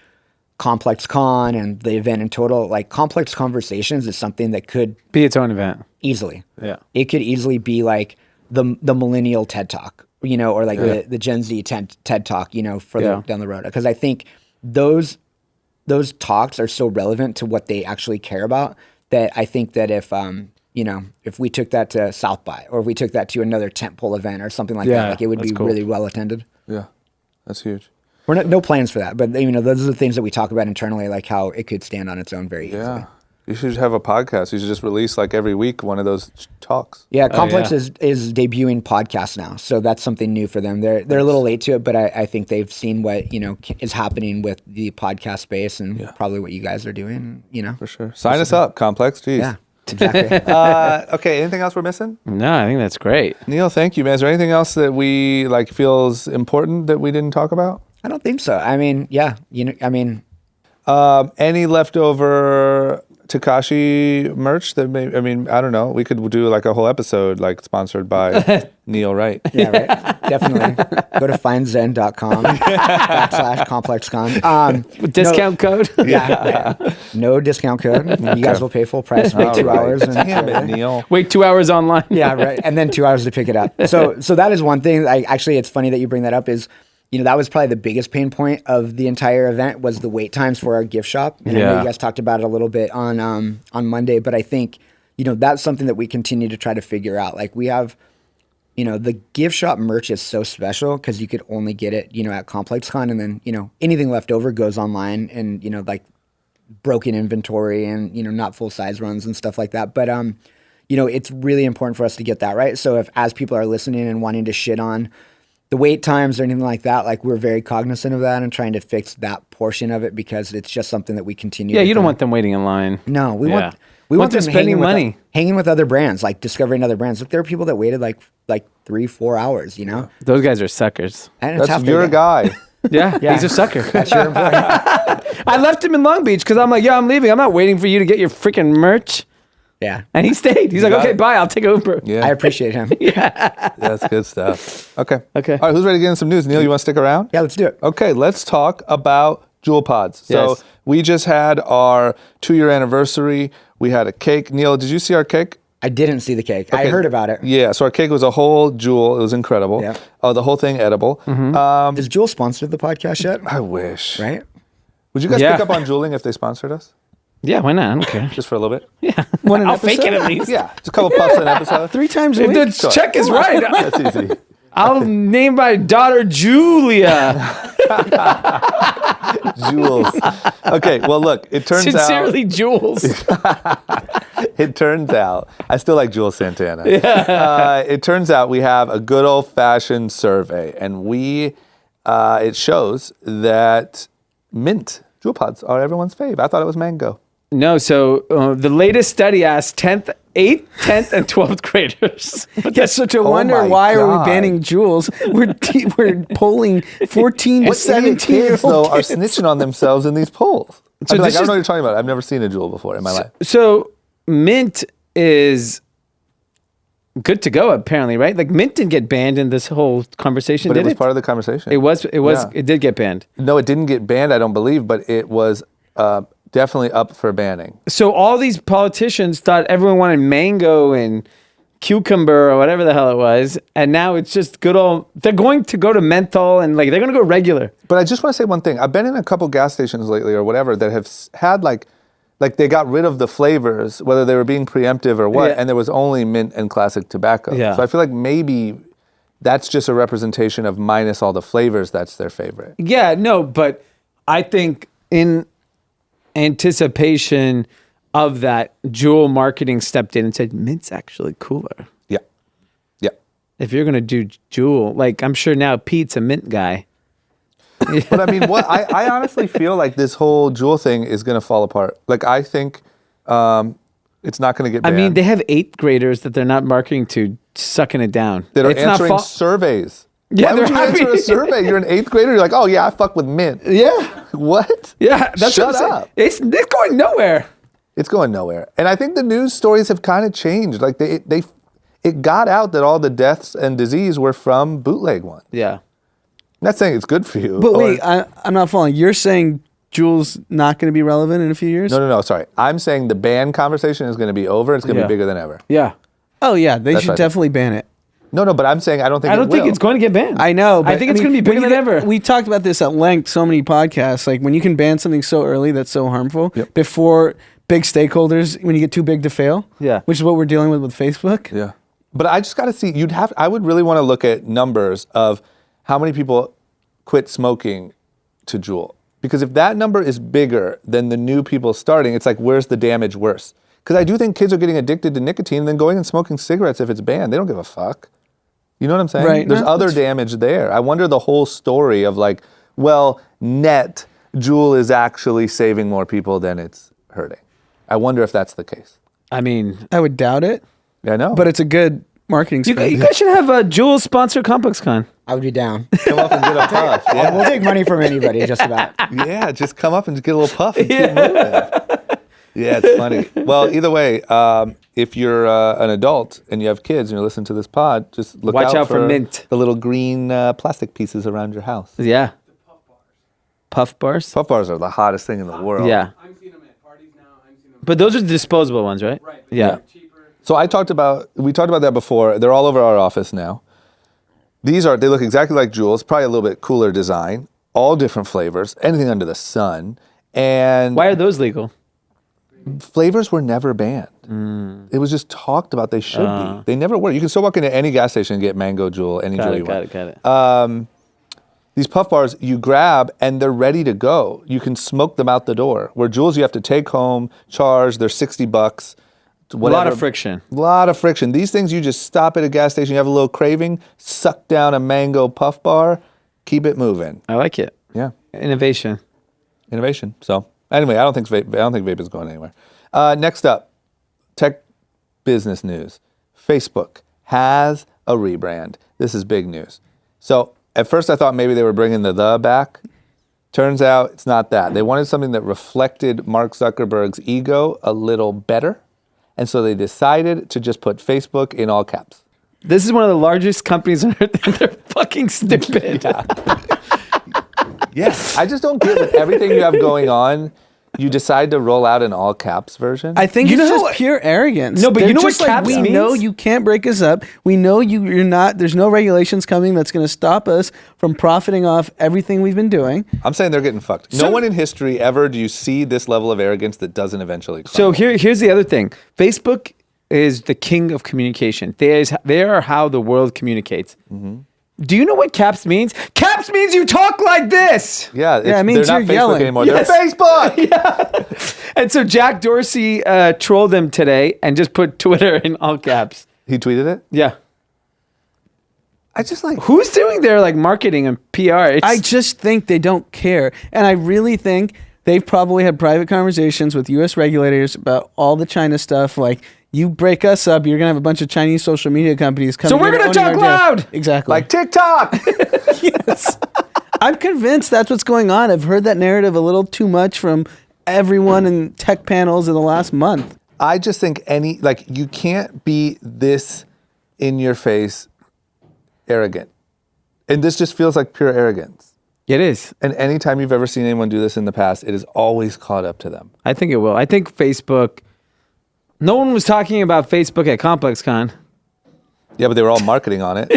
Speaker 3: ComplexCon and the event in total, like Complex Conversations is something that could
Speaker 2: be its own event
Speaker 3: easily.
Speaker 2: Yeah.
Speaker 3: It could easily be like the millennial TED Talk or like the Gen Z TED Talk, further down the road. Because I think those talks are so relevant to what they actually care about that I think that if we took that to South by, or if we took that to another tentpole event or something like that, like it would be
Speaker 2: cool.
Speaker 3: really well attended.
Speaker 1: Yeah, that's huge.
Speaker 3: We're no plans for that, but those are the things that we talk about internally, like how it could stand on its own very easily.
Speaker 1: Yeah. You should have a podcast. You should just release like every week one of those talks.
Speaker 3: Yeah, Complex is debuting podcasts now, so that's something new for them. They're a little late to it, but I think they've seen what is happening with the podcast space and probably what you guys are doing.
Speaker 1: For sure. Sign us up, Complex. Jeez.
Speaker 3: Yeah, exactly.
Speaker 1: Okay. Anything else we're missing?
Speaker 2: No, I think that's great.
Speaker 1: Neil, thank you, man. Is there anything else that we feels important that we didn't talk about?
Speaker 3: I don't think so. I mean, yeah,
Speaker 1: any leftover Tekashi merch that I don't know. We could do like a whole episode like sponsored by Neil Wright.
Speaker 3: Yeah, right. Definitely. Go to findzen.com/ComplexCon.
Speaker 2: Discount code?
Speaker 3: Yeah. No discount code. You guys will pay full price, wait 2 hours.
Speaker 1: Damn it, Neil.
Speaker 2: Wait 2 hours online.
Speaker 3: Yeah, right. And then 2 hours to pick it up. So that is one thing. Actually, it's funny that you bring that up is, that was probably the biggest pain point of the entire event was the wait times for our gift shop. And I know you guys talked about it a little bit on Monday, but I think, that's something that we continue to try to figure out. Like we have, the gift shop merch is so special because you could only get it, at ComplexCon, and then, anything left over goes online and, like broken inventory and, not full size runs and stuff like that. But, it's really important for us to get that right. So as people are listening and wanting to shit on the wait times or anything like that, like we're very cognizant of that and trying to fix that portion of it because it's just something that we continue.
Speaker 2: Yeah, you don't want them waiting in line.
Speaker 3: No, we want them
Speaker 2: spending money,
Speaker 3: hanging with other brands, like discovering other brands. Look, there are people that waited like 3-4 hours.
Speaker 2: Those guys are suckers.
Speaker 3: And it's
Speaker 1: That's your guy.
Speaker 2: Yeah, he's a sucker.
Speaker 3: That's your employee.
Speaker 2: I left him in Long Beach because I'm like, I'm leaving. I'm not waiting for you to get your freaking merch.
Speaker 3: Yeah.
Speaker 2: And he stayed. He's like, okay, bye. I'll take Uber.
Speaker 1: Yeah.
Speaker 3: I appreciate him.
Speaker 1: That's good stuff. Okay.
Speaker 2: Okay.
Speaker 1: All right, who's ready to get in some news? Neil, you want to stick around?
Speaker 3: Yeah, let's do it.
Speaker 1: Okay, let's talk about Jewel Pods. So
Speaker 2: Yes.
Speaker 1: we just had our 2-year anniversary. We had a cake. Neil, did you see our cake?
Speaker 3: I didn't see the cake. I heard about it.
Speaker 1: Yeah, so our cake was a whole Jewel. It was incredible.
Speaker 3: Yeah.
Speaker 1: The whole thing edible.
Speaker 3: Does Jewel sponsor the podcast yet?
Speaker 1: I wish.
Speaker 3: Right?
Speaker 1: Would you guys
Speaker 2: Yeah.
Speaker 1: pick up on jeweling if they sponsored us?
Speaker 2: Yeah, why not? I don't care.
Speaker 1: Just for a little bit?
Speaker 2: I'll fake it at least.
Speaker 1: Yeah, just a couple puffs an episode.
Speaker 4: 3 times a
Speaker 2: If
Speaker 4: week.
Speaker 2: the check is right,
Speaker 1: That's easy.
Speaker 2: I'll name my daughter Julia.
Speaker 1: Jules. Okay, well, look, it turns
Speaker 2: Sincerely, Jules.
Speaker 1: It turns out, I still like Jules Santana. Yeah. It turns out we have a good old-fashioned survey, and it shows that mint Jewel Pods are everyone's fave. I thought it was mango.
Speaker 2: No, so the latest study asked 8th, 10th, and 12th graders.
Speaker 4: That's such a wonder.
Speaker 1: my
Speaker 4: Why are
Speaker 1: God.
Speaker 4: we banning Jules? We're polling 14 to
Speaker 1: What
Speaker 4: 17 year
Speaker 1: kids, though,
Speaker 4: old
Speaker 1: are snitching on themselves in these polls?
Speaker 2: So
Speaker 1: I
Speaker 2: this
Speaker 1: don't know
Speaker 2: is-
Speaker 1: what you're talking about. I've never seen a Jewel before in my life.
Speaker 2: So mint is good to go, apparently, right? Like mint didn't get banned in this whole conversation,
Speaker 1: But
Speaker 2: did
Speaker 1: it was
Speaker 2: it?
Speaker 1: part of the conversation.
Speaker 2: Yeah. It did get banned.
Speaker 1: No, it didn't get banned, I don't believe, but it was definitely up for banning.
Speaker 2: So all these politicians thought everyone wanted mango and cucumber or whatever the hell it was, and now it's just good old. They're going to go to menthol and they're going to go regular.
Speaker 1: But I just want to say one thing. I've been in a couple gas stations lately or whatever that have had like they got rid of the flavors, whether they were being preemptive or what,
Speaker 2: Yeah.
Speaker 1: and there was only mint and classic tobacco.
Speaker 2: Yeah.
Speaker 1: So I feel like maybe that's just a representation of minus all the flavors, that's their favorite.
Speaker 2: Yeah, no, but I think in anticipation of that, Jewel marketing stepped in and said, mint's actually cooler.
Speaker 1: Yeah. Yeah.
Speaker 2: If you're going to do Jewel, like I'm sure now Pete's a mint guy.
Speaker 1: But I mean, what I honestly feel like this whole Jewel thing is going to fall apart. Like I think it's not going to get
Speaker 2: I
Speaker 1: banned.
Speaker 2: mean, they have 8th graders that they're not marketing to, sucking it down.
Speaker 1: that are
Speaker 2: It's not
Speaker 1: answering
Speaker 2: fa-
Speaker 1: surveys.
Speaker 2: Yeah,
Speaker 1: Why would you
Speaker 2: they're
Speaker 1: answer a
Speaker 2: happy.
Speaker 1: survey? You're an 8th grader. You're like, oh yeah, I fuck with mint.
Speaker 2: Yeah.
Speaker 1: What?
Speaker 2: Yeah, that's
Speaker 1: Shut
Speaker 2: what I'm saying.
Speaker 1: up.
Speaker 2: It's going nowhere.
Speaker 1: It's going nowhere. And I think the news stories have kind of changed. Like it got out that all the deaths and disease were from bootleg ones.
Speaker 2: Yeah.
Speaker 1: I'm not saying it's good for you.
Speaker 4: But
Speaker 1: or-
Speaker 4: wait, I'm not following. You're saying Jules not going to be relevant in a few years?
Speaker 1: No, sorry. I'm saying the ban conversation is going to be over. It's going to
Speaker 2: Yeah.
Speaker 1: be bigger than ever.
Speaker 2: Yeah.
Speaker 4: Oh yeah, they
Speaker 1: That's
Speaker 4: should
Speaker 1: right.
Speaker 4: definitely ban it.
Speaker 1: No, but I'm saying I don't think
Speaker 2: I don't think it's going to get banned.
Speaker 4: I know. But
Speaker 2: I think it's going to be bigger than ever.
Speaker 4: We talked about this at length, so many podcasts. Like when you can ban something so early that's so harmful before big stakeholders, when you get too big to fail.
Speaker 2: Yeah.
Speaker 4: Which is what we're dealing with Facebook.
Speaker 1: Yeah. But I just got to see, I would really want to look at numbers of how many people quit smoking to Juul. Because if that number is bigger than the new people starting, it's like, where's the damage worse? Because I do think kids are getting addicted to nicotine and then going and smoking cigarettes if it's banned. They don't give a fuck. You know what I'm saying?
Speaker 4: Right.
Speaker 1: There's other damage there. I wonder the whole story of like, well, net, Juul is actually saving more people than it's hurting. I wonder if that's the case.
Speaker 2: I mean,
Speaker 4: I would doubt it.
Speaker 1: Yeah, I know.
Speaker 4: But it's a good marketing
Speaker 2: you
Speaker 4: strategy.
Speaker 2: guys should have a Juul sponsor ComplexCon.
Speaker 3: I would be down.
Speaker 1: come up and get a puff. Yeah.
Speaker 3: We'll take money from anybody, just about.
Speaker 1: Yeah, just come up and get a little puff and keep moving. Yeah, it's funny. Well, either way, if you're an adult and you have kids and you're listening to this pod, just watch out for
Speaker 2: mint.
Speaker 1: The little green plastic pieces around your house.
Speaker 2: Yeah. Puff bars?
Speaker 1: Puff bars are the hottest thing in the world.
Speaker 2: Yeah.
Speaker 5: I'm seeing them at parties now. I'm seeing them.
Speaker 2: But those are the disposable ones, right?
Speaker 5: Right.
Speaker 2: Yeah.
Speaker 5: Cheaper.
Speaker 1: So we talked about that before. They're all over our office now. They look exactly like Juul's, probably a little bit cooler design, all different flavors, anything under the sun. And
Speaker 2: Why are those legal?
Speaker 1: flavors were never banned. It was just talked about they should be. They never were. You can still walk into any gas station and get mango Juul, any Juul you want.
Speaker 2: Got it.
Speaker 1: These puff bars you grab and they're ready to go. You can smoke them out the door. Where Juul's you have to take home, charge, they're $60.
Speaker 2: A lot of friction.
Speaker 1: A lot of friction. These things you just stop at a gas station, you have a little craving, suck down a mango puff bar, keep it moving.
Speaker 2: I like it.
Speaker 1: Yeah.
Speaker 2: Innovation.
Speaker 1: So anyway, I don't think vape is going anywhere. Next up, tech business news. Facebook has a rebrand. This is big news. So at first I thought maybe they were bringing the back. Turns out it's not that. They wanted something that reflected Mark Zuckerberg's ego a little better. And so they decided to just put Facebook in all caps.
Speaker 2: This is one of the largest companies on earth, and they're fucking stupid.
Speaker 1: Yes. I just don't get with everything you have going on, you decide to roll out an all caps version.
Speaker 4: I think
Speaker 2: You
Speaker 4: it's
Speaker 2: know
Speaker 4: just
Speaker 2: what-
Speaker 4: pure arrogance.
Speaker 2: No, but
Speaker 4: They're
Speaker 2: you know what
Speaker 4: just like,
Speaker 2: caps
Speaker 4: we
Speaker 2: means?
Speaker 4: know you can't break us up. We know you're not. There's no regulations coming that's going to stop us from profiting off everything we've been doing.
Speaker 1: I'm saying they're getting fucked. No one in history ever do you see this level of arrogance that doesn't eventually
Speaker 2: So
Speaker 1: crumble.
Speaker 2: here's the other thing. Facebook is the king of communication. They are how the world communicates. Do you know what caps means? Caps means you talk like this.
Speaker 1: Yeah,
Speaker 4: it means
Speaker 1: they're not
Speaker 4: you're
Speaker 1: Facebook
Speaker 4: yelling.
Speaker 1: anymore.
Speaker 2: Yes.
Speaker 1: They're Facebook.
Speaker 2: And so Jack Dorsey trolled them today and just put Twitter in all caps.
Speaker 1: He tweeted it.
Speaker 2: Yeah.
Speaker 1: I just like.
Speaker 2: Who's doing their like marketing and PR?
Speaker 4: I just think they don't care, and I really think they've probably had private conversations with U.S. regulators about all the China stuff. Like, you break us up, you're gonna have a bunch of Chinese social media companies coming.
Speaker 2: So we're gonna talk loud!
Speaker 4: Exactly.
Speaker 1: Like TikTok.
Speaker 4: Yes. I'm convinced that's what's going on. I've heard that narrative a little too much from everyone in tech panels in the last month.
Speaker 1: I just think you can't be this in your face arrogant. And this just feels like pure arrogance.
Speaker 2: It is.
Speaker 1: And anytime you've ever seen anyone do this in the past, it is always caught up to them.
Speaker 2: I think it will. I think Facebook. No one was talking about Facebook at ComplexCon.
Speaker 1: Yeah, but they were all marketing on it.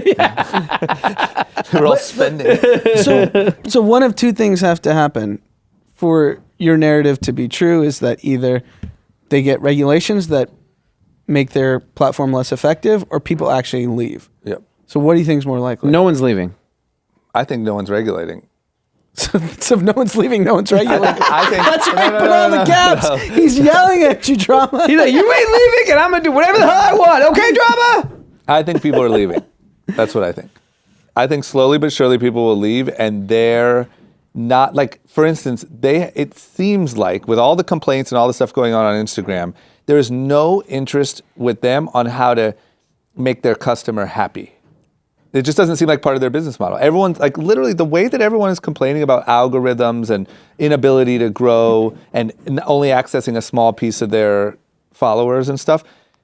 Speaker 1: They were all spending.
Speaker 4: So one of two things have to happen for your narrative to be true: is that either they get regulations that make their platform less effective, or people actually leave.
Speaker 1: Yep.
Speaker 4: So what do you think is more likely?
Speaker 2: No one's leaving.
Speaker 1: I think no one's regulating.
Speaker 4: So if no one's leaving, no one's regulating.
Speaker 1: I think
Speaker 4: That's right. Put on the caps. He's yelling at you, drama.
Speaker 2: He's like, you ain't leaving, and I'm gonna do whatever the hell I want. Okay, drama.
Speaker 1: I think people are leaving. That's what I think. I think slowly but surely people will leave, and they're not like, for instance, it seems like with all the complaints and all the stuff going on Instagram, there is no interest with them on how to make their customer happy. It just doesn't seem like part of their business model. Everyone's like, literally the way that everyone is complaining about algorithms and inability to grow and only accessing a small piece of their followers and stuff,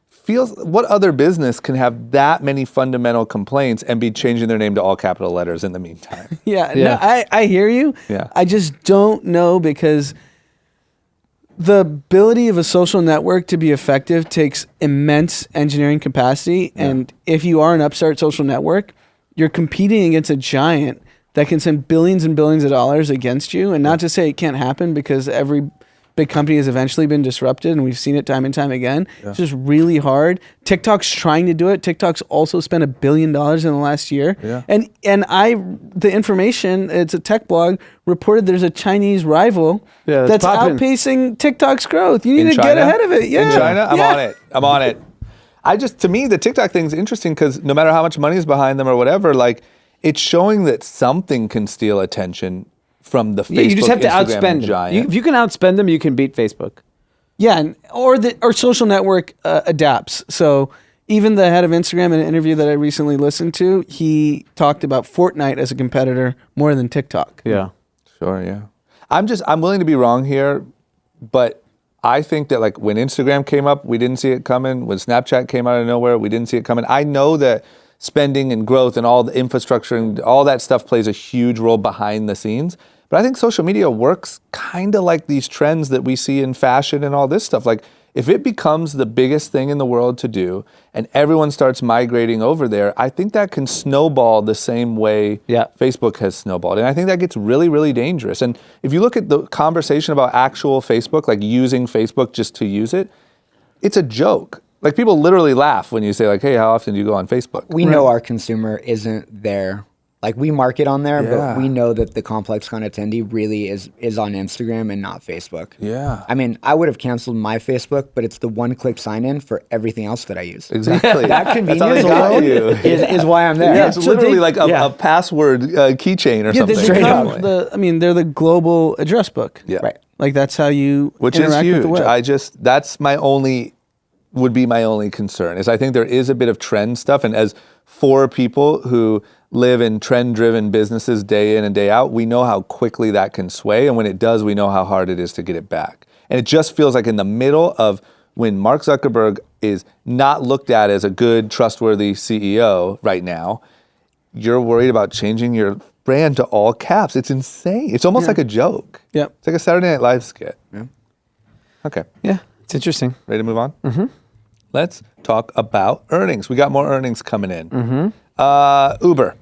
Speaker 1: feels, what other business can have that many fundamental complaints and be changing their name to all capital letters in the meantime?
Speaker 4: Yeah.
Speaker 2: Yeah.
Speaker 4: No, I hear you.
Speaker 1: Yeah.
Speaker 4: I just don't know, because the ability of a social network to be effective takes immense engineering capacity. Yeah. And if you are an upstart social network, you're competing against a giant that can send billions and billions of dollars against you. And not to say it can't happen, because every big company has eventually been disrupted, and we've seen it time and time again. Yeah. It's just really hard. TikTok's trying to do it. TikTok's also spent $1 billion in the last year. Yeah. And the information, it's a tech blog, reported there's a Chinese rival that's outpacing TikTok's growth. You need to get ahead of it. Yeah.
Speaker 1: In China? I'm on it. To me, the TikTok thing's interesting because no matter how much money is behind them or whatever, like, it's showing that something can steal attention from the Facebook,
Speaker 2: you just have to
Speaker 1: Instagram
Speaker 2: outspend
Speaker 1: giant.
Speaker 2: them. If you can outspend them, you can beat Facebook.
Speaker 4: Yeah, or social network adapts. So even the head of Instagram, in an interview that I recently listened to, he talked about Fortnite as a competitor more than TikTok.
Speaker 2: Yeah.
Speaker 1: Sure, yeah. I'm willing to be wrong here, but I think that, like, when Instagram came up, we didn't see it coming. When Snapchat came out of nowhere, we didn't see it coming. I know that spending and growth and all the infrastructure and all that stuff plays a huge role behind the scenes. But I think social media works kind of like these trends that we see in fashion and all this stuff. Like, if it becomes the biggest thing in the world to do and everyone starts migrating over there, I think that can snowball the same way Facebook has snowballed. And I think that gets really, really dangerous. And if you look at the conversation about actual Facebook, like using Facebook just to use it, it's a joke. Like, people literally laugh when you say, like, hey, how often do you go on Facebook?
Speaker 3: We know our consumer isn't there. Like, we market on there, but we know that the complex kind of attendee really is on Instagram and not Facebook.
Speaker 1: Yeah.
Speaker 3: I mean, I would have canceled my Facebook, but it's the one-click sign-in for everything else that I use.
Speaker 1: Exactly.
Speaker 3: That convenience alone is why I'm there.
Speaker 1: Yeah, it's literally like a password keychain or something.
Speaker 4: Straight up. They're the global address book.
Speaker 1: Yeah.
Speaker 3: Right.
Speaker 4: Like, that's how you
Speaker 1: Which
Speaker 4: interact
Speaker 1: is huge.
Speaker 4: with the web.
Speaker 1: That's would be my only concern, is I think there is a bit of trend stuff. And as for people who live in trend-driven businesses day in and day out, we know how quickly that can sway. And when it does, we know how hard it is to get it back. And it just feels like in the middle of when Mark Zuckerberg is not looked at as a good, trustworthy CEO right now, you're worried about changing your brand to all caps. It's insane. It's almost like a joke.
Speaker 4: Yeah.
Speaker 1: It's like a Saturday Night Live skit.
Speaker 3: Yeah.
Speaker 1: Okay.
Speaker 2: Yeah, it's interesting.
Speaker 1: Ready to move on? Mm-hmm. Let's talk about earnings. We got more earnings coming in. Mm-hmm. Uber.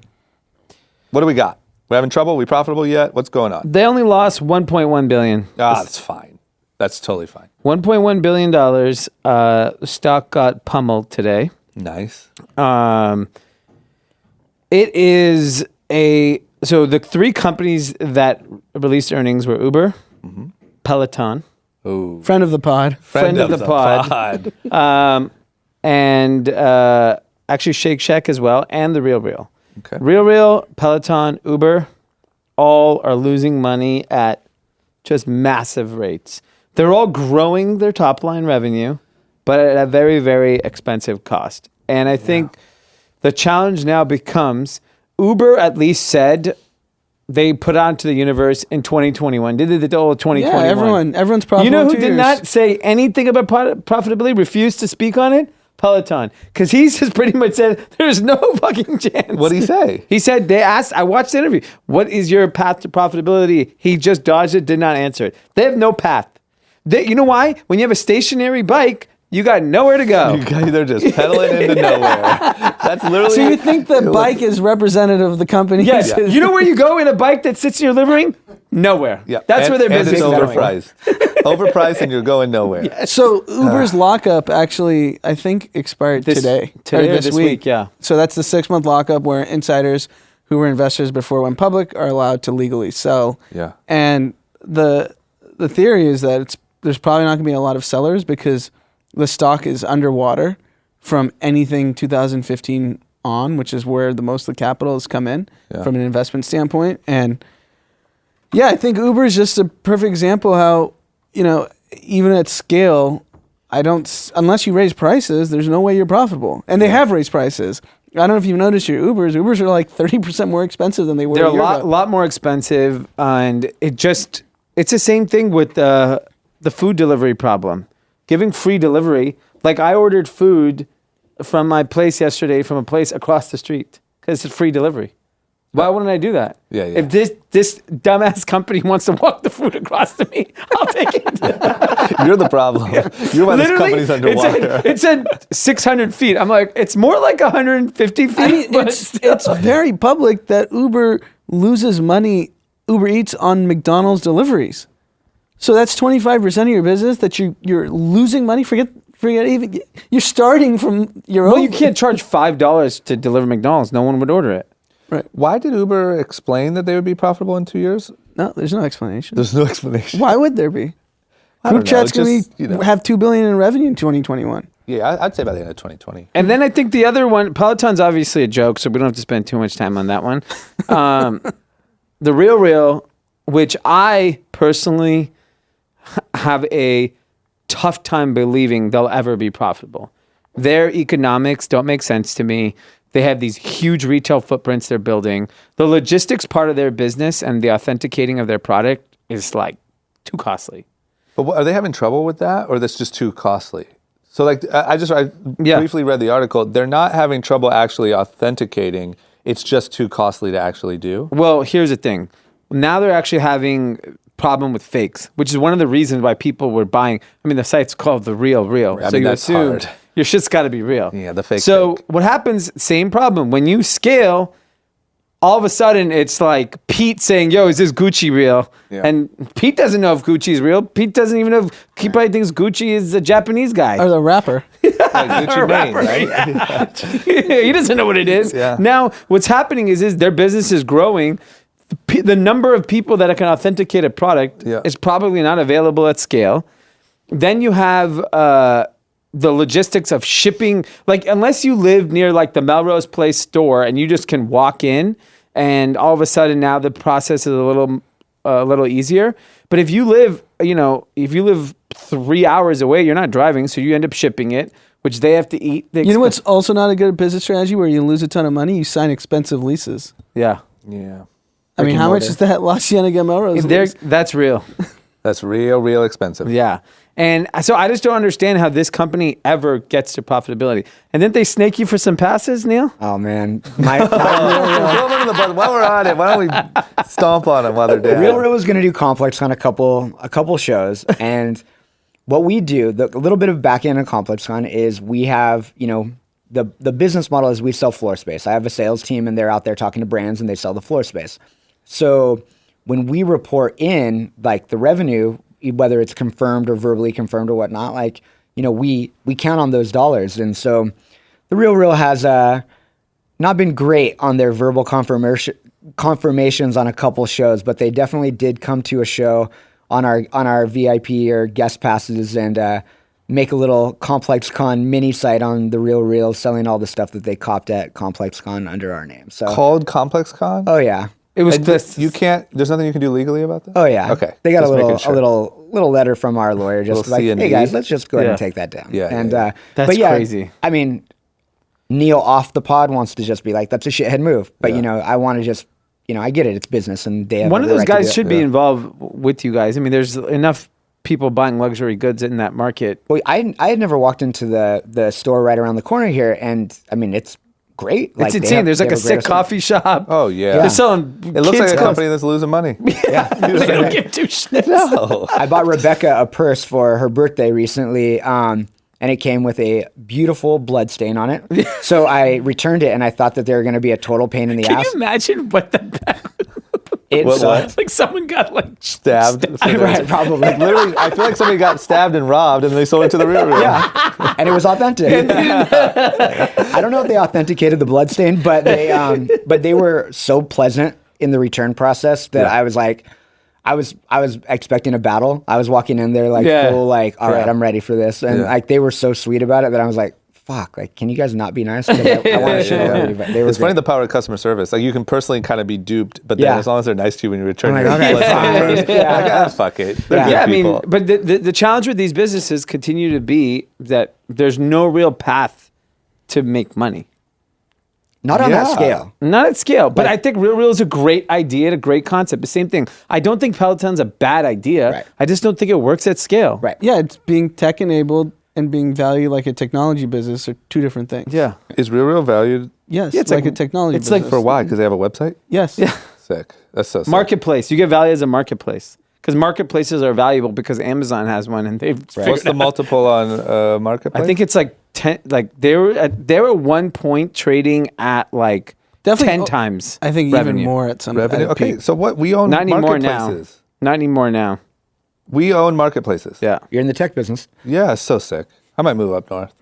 Speaker 1: What do we got? We having trouble? We profitable yet? What's going on?
Speaker 2: They only lost $1.1 billion.
Speaker 1: That's fine. That's totally fine.
Speaker 2: $1.1 billion. Stock got pummeled today.
Speaker 1: Nice.
Speaker 2: It is so the three companies that released earnings were Uber, Peloton,
Speaker 4: friend of the pod,
Speaker 2: friend of the pod. And actually Shake Shack as well, and The RealReal.
Speaker 1: Okay.
Speaker 2: RealReal, Peloton, Uber, all are losing money at just massive rates. They're all growing their top line revenue, but at a very, very expensive cost. And I think the challenge now becomes, Uber at least said they put out to the universe in 2021. Did the whole 2021.
Speaker 4: Yeah, everyone's profitable.
Speaker 2: You know who
Speaker 4: in 2
Speaker 2: did
Speaker 4: years.
Speaker 2: not say anything about profitability, refused to speak on it? Peloton. Because he just pretty much said, there's no fucking chance.
Speaker 1: What did he say?
Speaker 2: He said, they asked, I watched the interview, what is your path to profitability? He just dodged it, did not answer it. They have no path. You know why? When you have a stationary bike, you got nowhere to go.
Speaker 1: They're just pedaling into nowhere. That's literally.
Speaker 4: So you think the bike is representative of the company?
Speaker 2: Yes. Yeah. You know where you go in a bike that sits in your living room? Nowhere.
Speaker 1: Yeah.
Speaker 2: That's where their business is going.
Speaker 1: Overpriced. Overpriced, and you're going nowhere.
Speaker 4: Yeah. So Uber's lockup actually, I think, expired today.
Speaker 2: Today or this week, yeah.
Speaker 4: So that's the 6-month lockup where insiders who were investors before it went public are allowed to legally sell.
Speaker 1: Yeah.
Speaker 4: And the theory is that there's probably not going to be a lot of sellers because the stock is underwater from anything 2015 on, which is where the most of the capital has come in from an investment standpoint. And yeah, I think Uber is just a perfect example how, even at scale, unless you raise prices, there's no way you're profitable. And they have raised prices. I don't know if you've noticed your Ubers. Ubers are like 30% more expensive than they were.
Speaker 2: They're
Speaker 4: a year ago.
Speaker 2: lot more expensive. And it's the same thing with the food delivery problem. Giving free delivery. Like, I ordered food from my place yesterday from a place across the street because it's free delivery. Why wouldn't I do that?
Speaker 1: Yeah.
Speaker 2: If this dumbass company wants to walk the food across to me, I'll take it.
Speaker 1: You're the problem. You're why this company's underwater.
Speaker 2: It said 600 feet. I'm like, it's more like 150 feet.
Speaker 4: I mean,
Speaker 2: but
Speaker 4: it's very public that Uber loses money, Uber Eats, on McDonald's deliveries. So that's 25% of your business that you're losing money. Forget even, you're starting from your own.
Speaker 2: Well, you can't charge $5 to deliver McDonald's. No one would order it.
Speaker 4: Right.
Speaker 1: Why did Uber explain that they would be profitable in 2 years?
Speaker 4: No, there's no explanation.
Speaker 1: There's no explanation.
Speaker 4: Why would there be?
Speaker 1: I don't
Speaker 4: Food Chat's
Speaker 1: know,
Speaker 4: going
Speaker 1: just,
Speaker 4: to have $2 billion in revenue in 2021.
Speaker 1: Yeah, I'd say by the end of 2020.
Speaker 2: And then I think the other one, Peloton's obviously a joke, so we don't have to spend too much time on that one. The Real, which I personally have a tough time believing they'll ever be profitable. Their economics don't make sense to me. They have these huge retail footprints they're building. The logistics part of their business and the authenticating of their product is like too costly.
Speaker 1: But are they having trouble with that, or that's just too costly? So like I briefly read the article. They're not having trouble actually authenticating. It's just too costly to actually do.
Speaker 2: Well, here's the thing. Now they're actually having problem with fakes, which is one of the reasons why people were buying. I mean, the site's called The Real.
Speaker 1: I
Speaker 2: So
Speaker 1: mean,
Speaker 2: you
Speaker 1: that's
Speaker 2: assume
Speaker 1: hard.
Speaker 2: your shit's got to be real.
Speaker 1: Yeah, the fake.
Speaker 2: So what happens, same problem. When you scale, all of a sudden it's like Pete saying, yo, is this Gucci real?
Speaker 1: Yeah.
Speaker 2: And Pete doesn't know if Gucci's real. Pete doesn't even know if, he probably thinks Gucci is a Japanese guy.
Speaker 4: Or the rapper.
Speaker 1: Like Gucci Mane, right?
Speaker 2: He doesn't know what it is.
Speaker 1: Yeah.
Speaker 2: Now, what's happening is their business is growing. The number of people that can authenticate a product is probably not available at scale. Then you have the logistics of shipping. Like, unless you live near like the Melrose Place store and you just can walk in, and all of a sudden now the process is a little easier. But if you live, if you live 3 hours away, you're not driving, so you end up shipping it, which they have to eat.
Speaker 4: You know what's also not a good business strategy where you lose a ton of money? You sign expensive leases.
Speaker 2: Yeah.
Speaker 1: Yeah.
Speaker 4: I mean, how much is that La Cienega Melrose lease?
Speaker 2: That's real.
Speaker 1: That's real expensive.
Speaker 2: Yeah. And so I just don't understand how this company ever gets to profitability. And then they snake you for some passes, Neil?
Speaker 3: Oh man,
Speaker 1: Throw them under the bus. While we're on it, why don't we stomp on them while they're dead?
Speaker 3: Real was going to do Complex on a couple shows, and what we do, a little bit of back end of ComplexCon is we have, the business model is we sell floor space. I have a sales team, and they're out there talking to brands, and they sell the floor space. So when we report in like the revenue, whether it's confirmed or verbally confirmed or whatnot, like, we count on those dollars. And so the Real has not been great on their verbal confirmations on a couple shows, but they definitely did come to a show on our VIP or guest passes and make a little ComplexCon mini site on the Real, selling all the stuff that they copped at ComplexCon under our name. So
Speaker 1: Called ComplexCon?
Speaker 3: Oh yeah.
Speaker 2: It was
Speaker 1: You can't. There's nothing you can do legally about that.
Speaker 3: Oh yeah.
Speaker 1: Okay.
Speaker 3: They got
Speaker 1: Just making
Speaker 3: a
Speaker 1: sure.
Speaker 3: little letter from our lawyer, just
Speaker 1: Little
Speaker 3: like,
Speaker 1: C&E.
Speaker 3: hey guys, let's just go ahead and
Speaker 2: Yeah.
Speaker 3: take that down.
Speaker 1: Yeah,
Speaker 3: And
Speaker 1: yeah.
Speaker 2: That's
Speaker 3: but yeah,
Speaker 2: crazy.
Speaker 3: I mean, Neil off the pod wants to just be like, that's a shithead move. But I want to just, I get it. It's business, and they have
Speaker 2: One of
Speaker 3: every
Speaker 2: those
Speaker 3: right to do
Speaker 2: guys
Speaker 3: it.
Speaker 2: should be involved with you guys. I mean, there's enough people buying luxury goods in that market.
Speaker 3: Well, I had never walked into the store right around the corner here, and I mean, it's great.
Speaker 2: It's insane. There's like a sick coffee shop.
Speaker 1: Oh yeah.
Speaker 2: They're selling
Speaker 1: It looks like
Speaker 2: kids'
Speaker 1: a
Speaker 2: clothes.
Speaker 1: company that's losing money.
Speaker 2: They don't give two shits.
Speaker 1: No.
Speaker 3: I bought Rebecca a purse for her birthday recently, and it came with a beautiful blood stain on it. So I returned it, and I thought that they were going to be a total pain in the
Speaker 2: Can
Speaker 3: ass.
Speaker 2: you imagine what the
Speaker 3: It's
Speaker 1: What?
Speaker 2: like someone got like
Speaker 1: Stabbed.
Speaker 3: right, probably.
Speaker 1: Like, literally, I feel like somebody got stabbed and robbed, and they sold it to the Real.
Speaker 3: Yeah, and it was authentic. I don't know if they authenticated the blood stain, but they were so pleasant in the return process that I was like, I was expecting a battle. I was walking in there like full like, all right, I'm ready for this, and like they were so sweet about it that I was like, fuck, like can you guys not be nice? 'Cause I want to share with everybody. They were
Speaker 1: It's funny
Speaker 3: great.
Speaker 1: the power of customer service. Like you can personally kind of be duped, but then as long as they're nice to you when you return
Speaker 3: I'm
Speaker 1: your
Speaker 3: like, okay,
Speaker 1: blood
Speaker 3: fine.
Speaker 1: stain, you're like, ah, fuck it. They're
Speaker 3: Yeah.
Speaker 1: good
Speaker 2: Yeah, I mean,
Speaker 1: people.
Speaker 2: but the challenge with these businesses continue to be that there's no real path to make money.
Speaker 3: Not on that
Speaker 1: Yeah.
Speaker 3: scale.
Speaker 2: Not at scale, but I think Real is a great idea and a great concept. The same thing. I don't think Peloton's a bad idea.
Speaker 3: Right.
Speaker 2: I just don't think it works at scale.
Speaker 3: Right.
Speaker 4: Yeah, it's being tech enabled and being valued like a technology business are two different things.
Speaker 2: Yeah.
Speaker 1: Is Real valued
Speaker 4: Yes,
Speaker 2: Yeah,
Speaker 4: it's like a technology.
Speaker 2: it's like
Speaker 1: For why? Because they have a website?
Speaker 4: yes.
Speaker 2: Yeah.
Speaker 1: Sick. That's so sick.
Speaker 2: Marketplace. You get value as a marketplace because marketplaces are valuable because Amazon has one and they've
Speaker 1: What's
Speaker 2: figured
Speaker 1: the
Speaker 2: out.
Speaker 1: multiple on marketplace?
Speaker 2: I think it's like 10. Like they were at one point trading at like
Speaker 4: Definitely
Speaker 2: 10 times.
Speaker 4: I think
Speaker 2: revenue.
Speaker 4: even more at some
Speaker 1: revenue.
Speaker 4: at
Speaker 1: Okay,
Speaker 4: peak.
Speaker 1: so what we own
Speaker 2: Not anymore now.
Speaker 1: marketplaces.
Speaker 2: Not anymore now.
Speaker 1: We own marketplaces.
Speaker 2: Yeah.
Speaker 3: You're in the tech business.
Speaker 1: Yeah, it's so sick. I might move up north.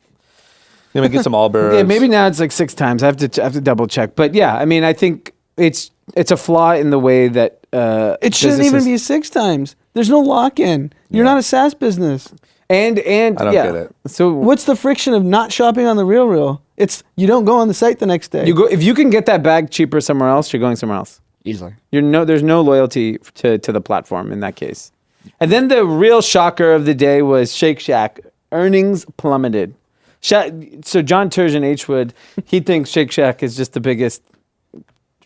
Speaker 1: You know, get some Allbirds.
Speaker 2: Yeah, maybe now it's like 6 times. I have to double check. But yeah, I mean, I think it's a flaw in the way that
Speaker 4: It shouldn't even be 6 times. There's no lock-in. You're not a SaaS business.
Speaker 2: And
Speaker 1: I don't
Speaker 2: yeah.
Speaker 1: get it.
Speaker 2: So
Speaker 4: What's the friction of not shopping on the real? It's you don't go on the site the next day.
Speaker 2: you go if you can get that bag cheaper somewhere else, you're going somewhere else.
Speaker 3: Easily.
Speaker 2: There's no loyalty to the platform in that case. And then the real shocker of the day was Shake Shack. Earnings plummeted. So John Turgeon H-Wood, he thinks Shake Shack is just the biggest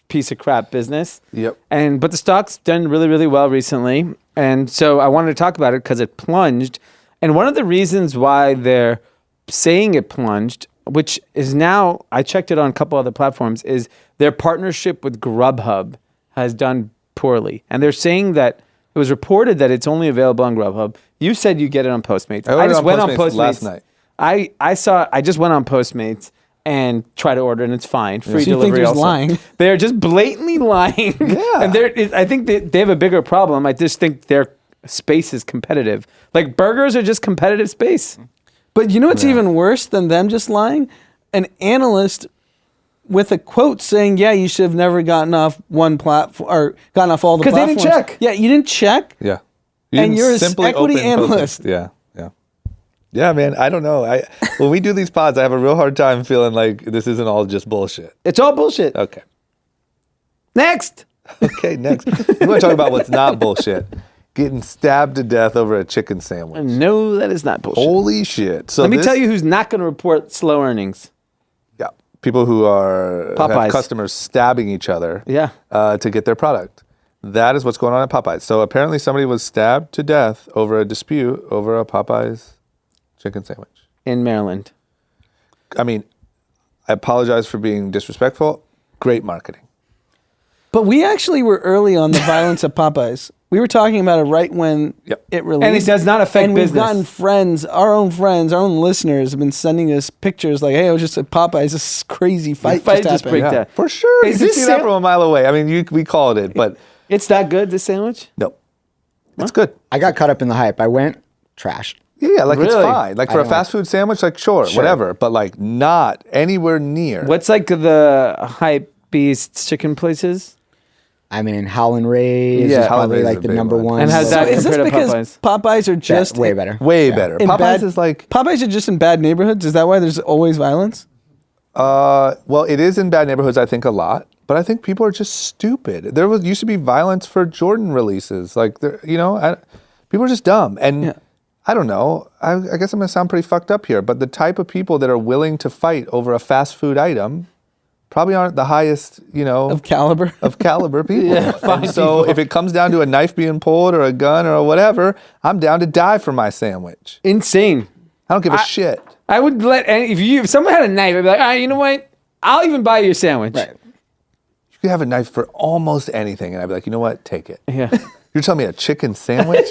Speaker 2: piece of crap business.
Speaker 1: Yep.
Speaker 2: But the stock's done really, really well recently. And so I wanted to talk about it because it plunged. And one of the reasons why they're saying it plunged, which is now, I checked it on a couple other platforms, is their partnership with Grubhub has done poorly. And they're saying that it was reported that it's only available on Grubhub. You said you get it on Postmates.
Speaker 1: I
Speaker 2: just went on
Speaker 1: Postmates
Speaker 2: Postmates
Speaker 1: last night.
Speaker 2: I just went on Postmates and tried to order, and it's fine. Free
Speaker 4: So you think
Speaker 2: delivery
Speaker 4: there's
Speaker 2: also.
Speaker 4: lying?
Speaker 2: They're just blatantly lying.
Speaker 1: Yeah.
Speaker 2: And I think they have a bigger problem. I just think their space is competitive. Like burgers are just competitive space.
Speaker 4: But you know what's even worse than them just lying? An analyst with a quote saying, "Yeah, you should have never gotten off one platform or gotten off all the
Speaker 2: 'Cause they
Speaker 4: platforms."
Speaker 2: didn't check.
Speaker 4: Yeah, you didn't check.
Speaker 1: Yeah.
Speaker 4: And
Speaker 1: didn't
Speaker 4: you're an
Speaker 1: simply
Speaker 4: equity
Speaker 1: open
Speaker 4: analyst.
Speaker 1: Postmates. Yeah. Yeah, man. I don't know. When we do these pods, I have a real hard time feeling like this isn't all just bullshit.
Speaker 2: It's all bullshit.
Speaker 1: Okay.
Speaker 2: Next.
Speaker 1: Okay, next. We want to talk about what's not bullshit. Getting stabbed to death over a chicken sandwich.
Speaker 2: No, that is not bullshit.
Speaker 1: Holy shit. So
Speaker 2: Let me tell you who's not going to report slow earnings.
Speaker 1: Yeah. People who have
Speaker 2: Popeyes.
Speaker 1: customers stabbing each other
Speaker 2: Yeah.
Speaker 1: to get their product. That is what's going on at Popeyes. So apparently somebody was stabbed to death over a dispute over a Popeyes chicken sandwich.
Speaker 2: In Maryland.
Speaker 1: I mean, I apologize for being disrespectful. Great marketing.
Speaker 4: But we actually were early on the violence at Popeyes. We were talking about it right when
Speaker 1: Yep.
Speaker 4: it released.
Speaker 2: And it does not affect
Speaker 4: and
Speaker 2: business.
Speaker 4: we've gotten friends, our own listeners have been sending us pictures like, hey, I was just at Popeyes. This crazy fight
Speaker 2: Fight
Speaker 4: just
Speaker 2: just
Speaker 4: happened.
Speaker 2: break-
Speaker 1: Yeah,
Speaker 2: Yeah.
Speaker 1: for sure.
Speaker 2: Is
Speaker 1: You can
Speaker 2: this
Speaker 1: see that
Speaker 2: sam-
Speaker 1: from a mile away. I mean, we called it, but
Speaker 2: It's that good, this sandwich?
Speaker 1: no. It's good.
Speaker 3: I got caught up in the hype. I went trashed.
Speaker 1: Yeah, like it's
Speaker 2: Really?
Speaker 1: fine. Like for a
Speaker 3: don't
Speaker 1: fast food sandwich, like sure, whatever. But like not anywhere near.
Speaker 2: What's like the hype beast chicken places?
Speaker 3: I mean, Howlin' Ray's
Speaker 2: Yeah,
Speaker 3: is
Speaker 1: Howlin'
Speaker 3: probably
Speaker 1: Ray's
Speaker 3: like
Speaker 1: is a
Speaker 3: the
Speaker 1: big
Speaker 3: number
Speaker 1: one.
Speaker 3: one.
Speaker 2: And how's
Speaker 4: So
Speaker 2: that
Speaker 4: is this
Speaker 2: compared to
Speaker 4: because Popeyes are just
Speaker 3: way better?
Speaker 1: Way better.
Speaker 4: in
Speaker 1: Popeyes
Speaker 4: bad-
Speaker 1: is like
Speaker 4: Popeyes are just in bad neighborhoods? Is that why there's always violence?
Speaker 1: well, it is in bad neighborhoods, I think, a lot. But I think people are just stupid. There used to be violence for Jordan releases. Like, people are just dumb. And
Speaker 4: Yeah.
Speaker 1: I don't know. I guess I'm going to sound pretty fucked up here. But the type of people that are willing to fight over a fast food item probably aren't the highest,
Speaker 4: Of caliber?
Speaker 1: of caliber people.
Speaker 2: fine
Speaker 1: And so
Speaker 2: people.
Speaker 1: if it comes down to a knife being pulled or a gun or whatever, I'm down to die for my sandwich.
Speaker 2: Insane.
Speaker 1: I don't give a shit.
Speaker 2: I would let if someone had a knife, I'd be like, all right, you know what? I'll even buy your sandwich.
Speaker 3: Right.
Speaker 1: You could have a knife for almost anything, and I'd be like, you know what? Take it.
Speaker 2: Yeah.
Speaker 1: You're telling me a chicken sandwich?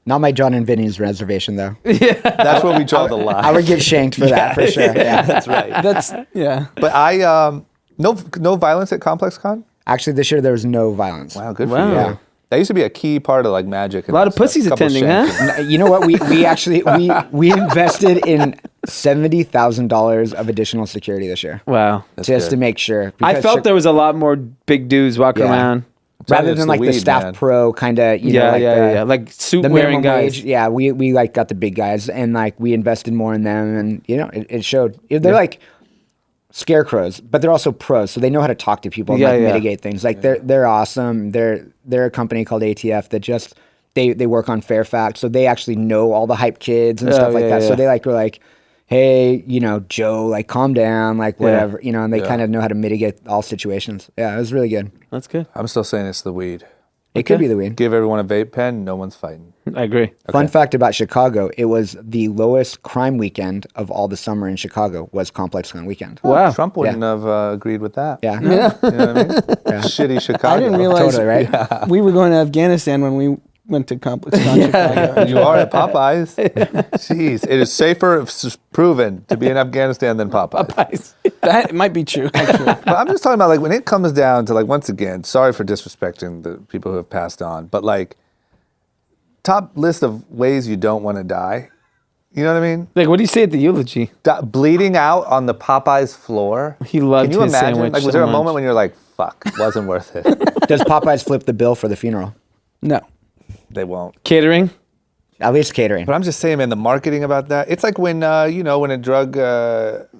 Speaker 3: Not my John and Vinny's reservation though.
Speaker 1: That's where we draw the line.
Speaker 3: I would get shanked for that for sure. Yeah.
Speaker 1: That's right.
Speaker 4: That's, yeah.
Speaker 1: But no violence at Complex Con?
Speaker 3: Actually, this year there was no violence.
Speaker 1: Wow, good for
Speaker 2: Wow.
Speaker 1: you.
Speaker 3: Yeah.
Speaker 1: That used to be a key part of like magic.
Speaker 2: A lot of pussies attending, huh?
Speaker 3: You know what? We actually we invested in $70,000 of additional security this year
Speaker 2: Wow.
Speaker 3: just
Speaker 1: good.
Speaker 3: to make sure.
Speaker 2: I
Speaker 3: because
Speaker 2: felt there was a lot more big dudes walking
Speaker 3: Yeah.
Speaker 2: around.
Speaker 3: rather
Speaker 1: It's
Speaker 3: than
Speaker 1: the
Speaker 3: like the
Speaker 1: weed,
Speaker 3: staff
Speaker 1: man.
Speaker 3: pro kind of
Speaker 2: Yeah,
Speaker 3: like
Speaker 2: yeah. Like suit
Speaker 3: the
Speaker 2: wearing
Speaker 3: minimum
Speaker 2: guys.
Speaker 3: wage. Yeah, we like got the big guys and like we invested more in them and it showed. They're like scarecrows, but they're also pros, so they know how to talk to people and
Speaker 2: Yeah,
Speaker 3: like
Speaker 2: yeah.
Speaker 3: mitigate things. Like they're awesome. They're a company called ATF that just they work on Fairfax, so they actually know all the hype kids and
Speaker 2: Oh,
Speaker 3: stuff like
Speaker 2: yeah,
Speaker 3: that.
Speaker 2: yeah.
Speaker 3: So they were like, hey, Joe, like calm down, like whatever, and they
Speaker 1: Yeah.
Speaker 3: kind of know how to mitigate all situations. Yeah, it was really good.
Speaker 2: That's good.
Speaker 1: I'm still saying it's the weed.
Speaker 3: It could be the weed.
Speaker 1: Give everyone a vape pen. No one's fighting.
Speaker 2: I agree.
Speaker 3: Fun fact about Chicago, it was the lowest crime weekend of all the summer in Chicago was Complex Con weekend.
Speaker 2: Wow.
Speaker 1: Trump wouldn't have agreed with that.
Speaker 3: Yeah.
Speaker 1: You know what I mean? Shitty Chicago.
Speaker 4: I didn't realize
Speaker 3: Totally, right?
Speaker 4: we were going to Afghanistan when we went to Complex Con Chicago.
Speaker 1: You are at Popeyes. Jeez, it is safer, proven, to be in Afghanistan than Popeyes.
Speaker 4: That might be true, actually.
Speaker 1: But I'm just talking about like when it comes down to like, once again, sorry for disrespecting the people who have passed on, but like top list of ways you don't want to die. You know what I mean?
Speaker 2: Like, what do you say at the eulogy?
Speaker 1: Bleeding out on the Popeyes floor.
Speaker 2: He loved
Speaker 1: Can you
Speaker 2: his
Speaker 1: imagine?
Speaker 2: sandwich
Speaker 1: Like, was
Speaker 2: so
Speaker 1: there a
Speaker 2: much.
Speaker 1: moment when you're like, "Fuck, wasn't worth it"?
Speaker 3: Does Popeyes flip the bill for the funeral?
Speaker 4: No.
Speaker 1: They won't.
Speaker 2: Catering?
Speaker 3: At least catering.
Speaker 1: But I'm just saying, man, the marketing about that. It's like when when a drug addict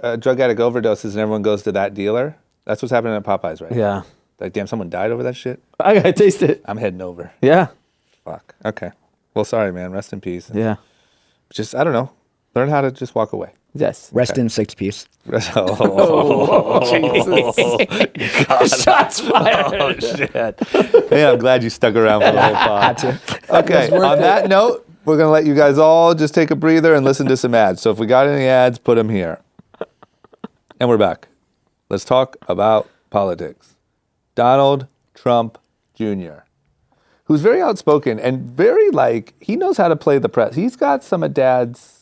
Speaker 1: overdoses and everyone goes to that dealer. That's what's happening at Popeyes, right?
Speaker 2: Yeah.
Speaker 1: Like, damn, someone died over that shit.
Speaker 2: I gotta taste it.
Speaker 1: I'm heading over.
Speaker 2: Yeah.
Speaker 1: Fuck. Okay. Well, sorry, man. Rest in peace.
Speaker 2: Yeah.
Speaker 1: Just, I don't know. Learn how to just walk away.
Speaker 2: Yes.
Speaker 3: Rest in 6-piece.
Speaker 2: Shots fired.
Speaker 1: Oh, shit. Yeah, I'm glad you stuck around for the whole pod. Okay, on that note, we're going to let you guys all just take a breather and listen to some ads. So if we got any ads, put them here. And we're back. Let's talk about politics. Donald Trump Jr., who's very outspoken and very, like, he knows how to play the press. He's got some of Dad's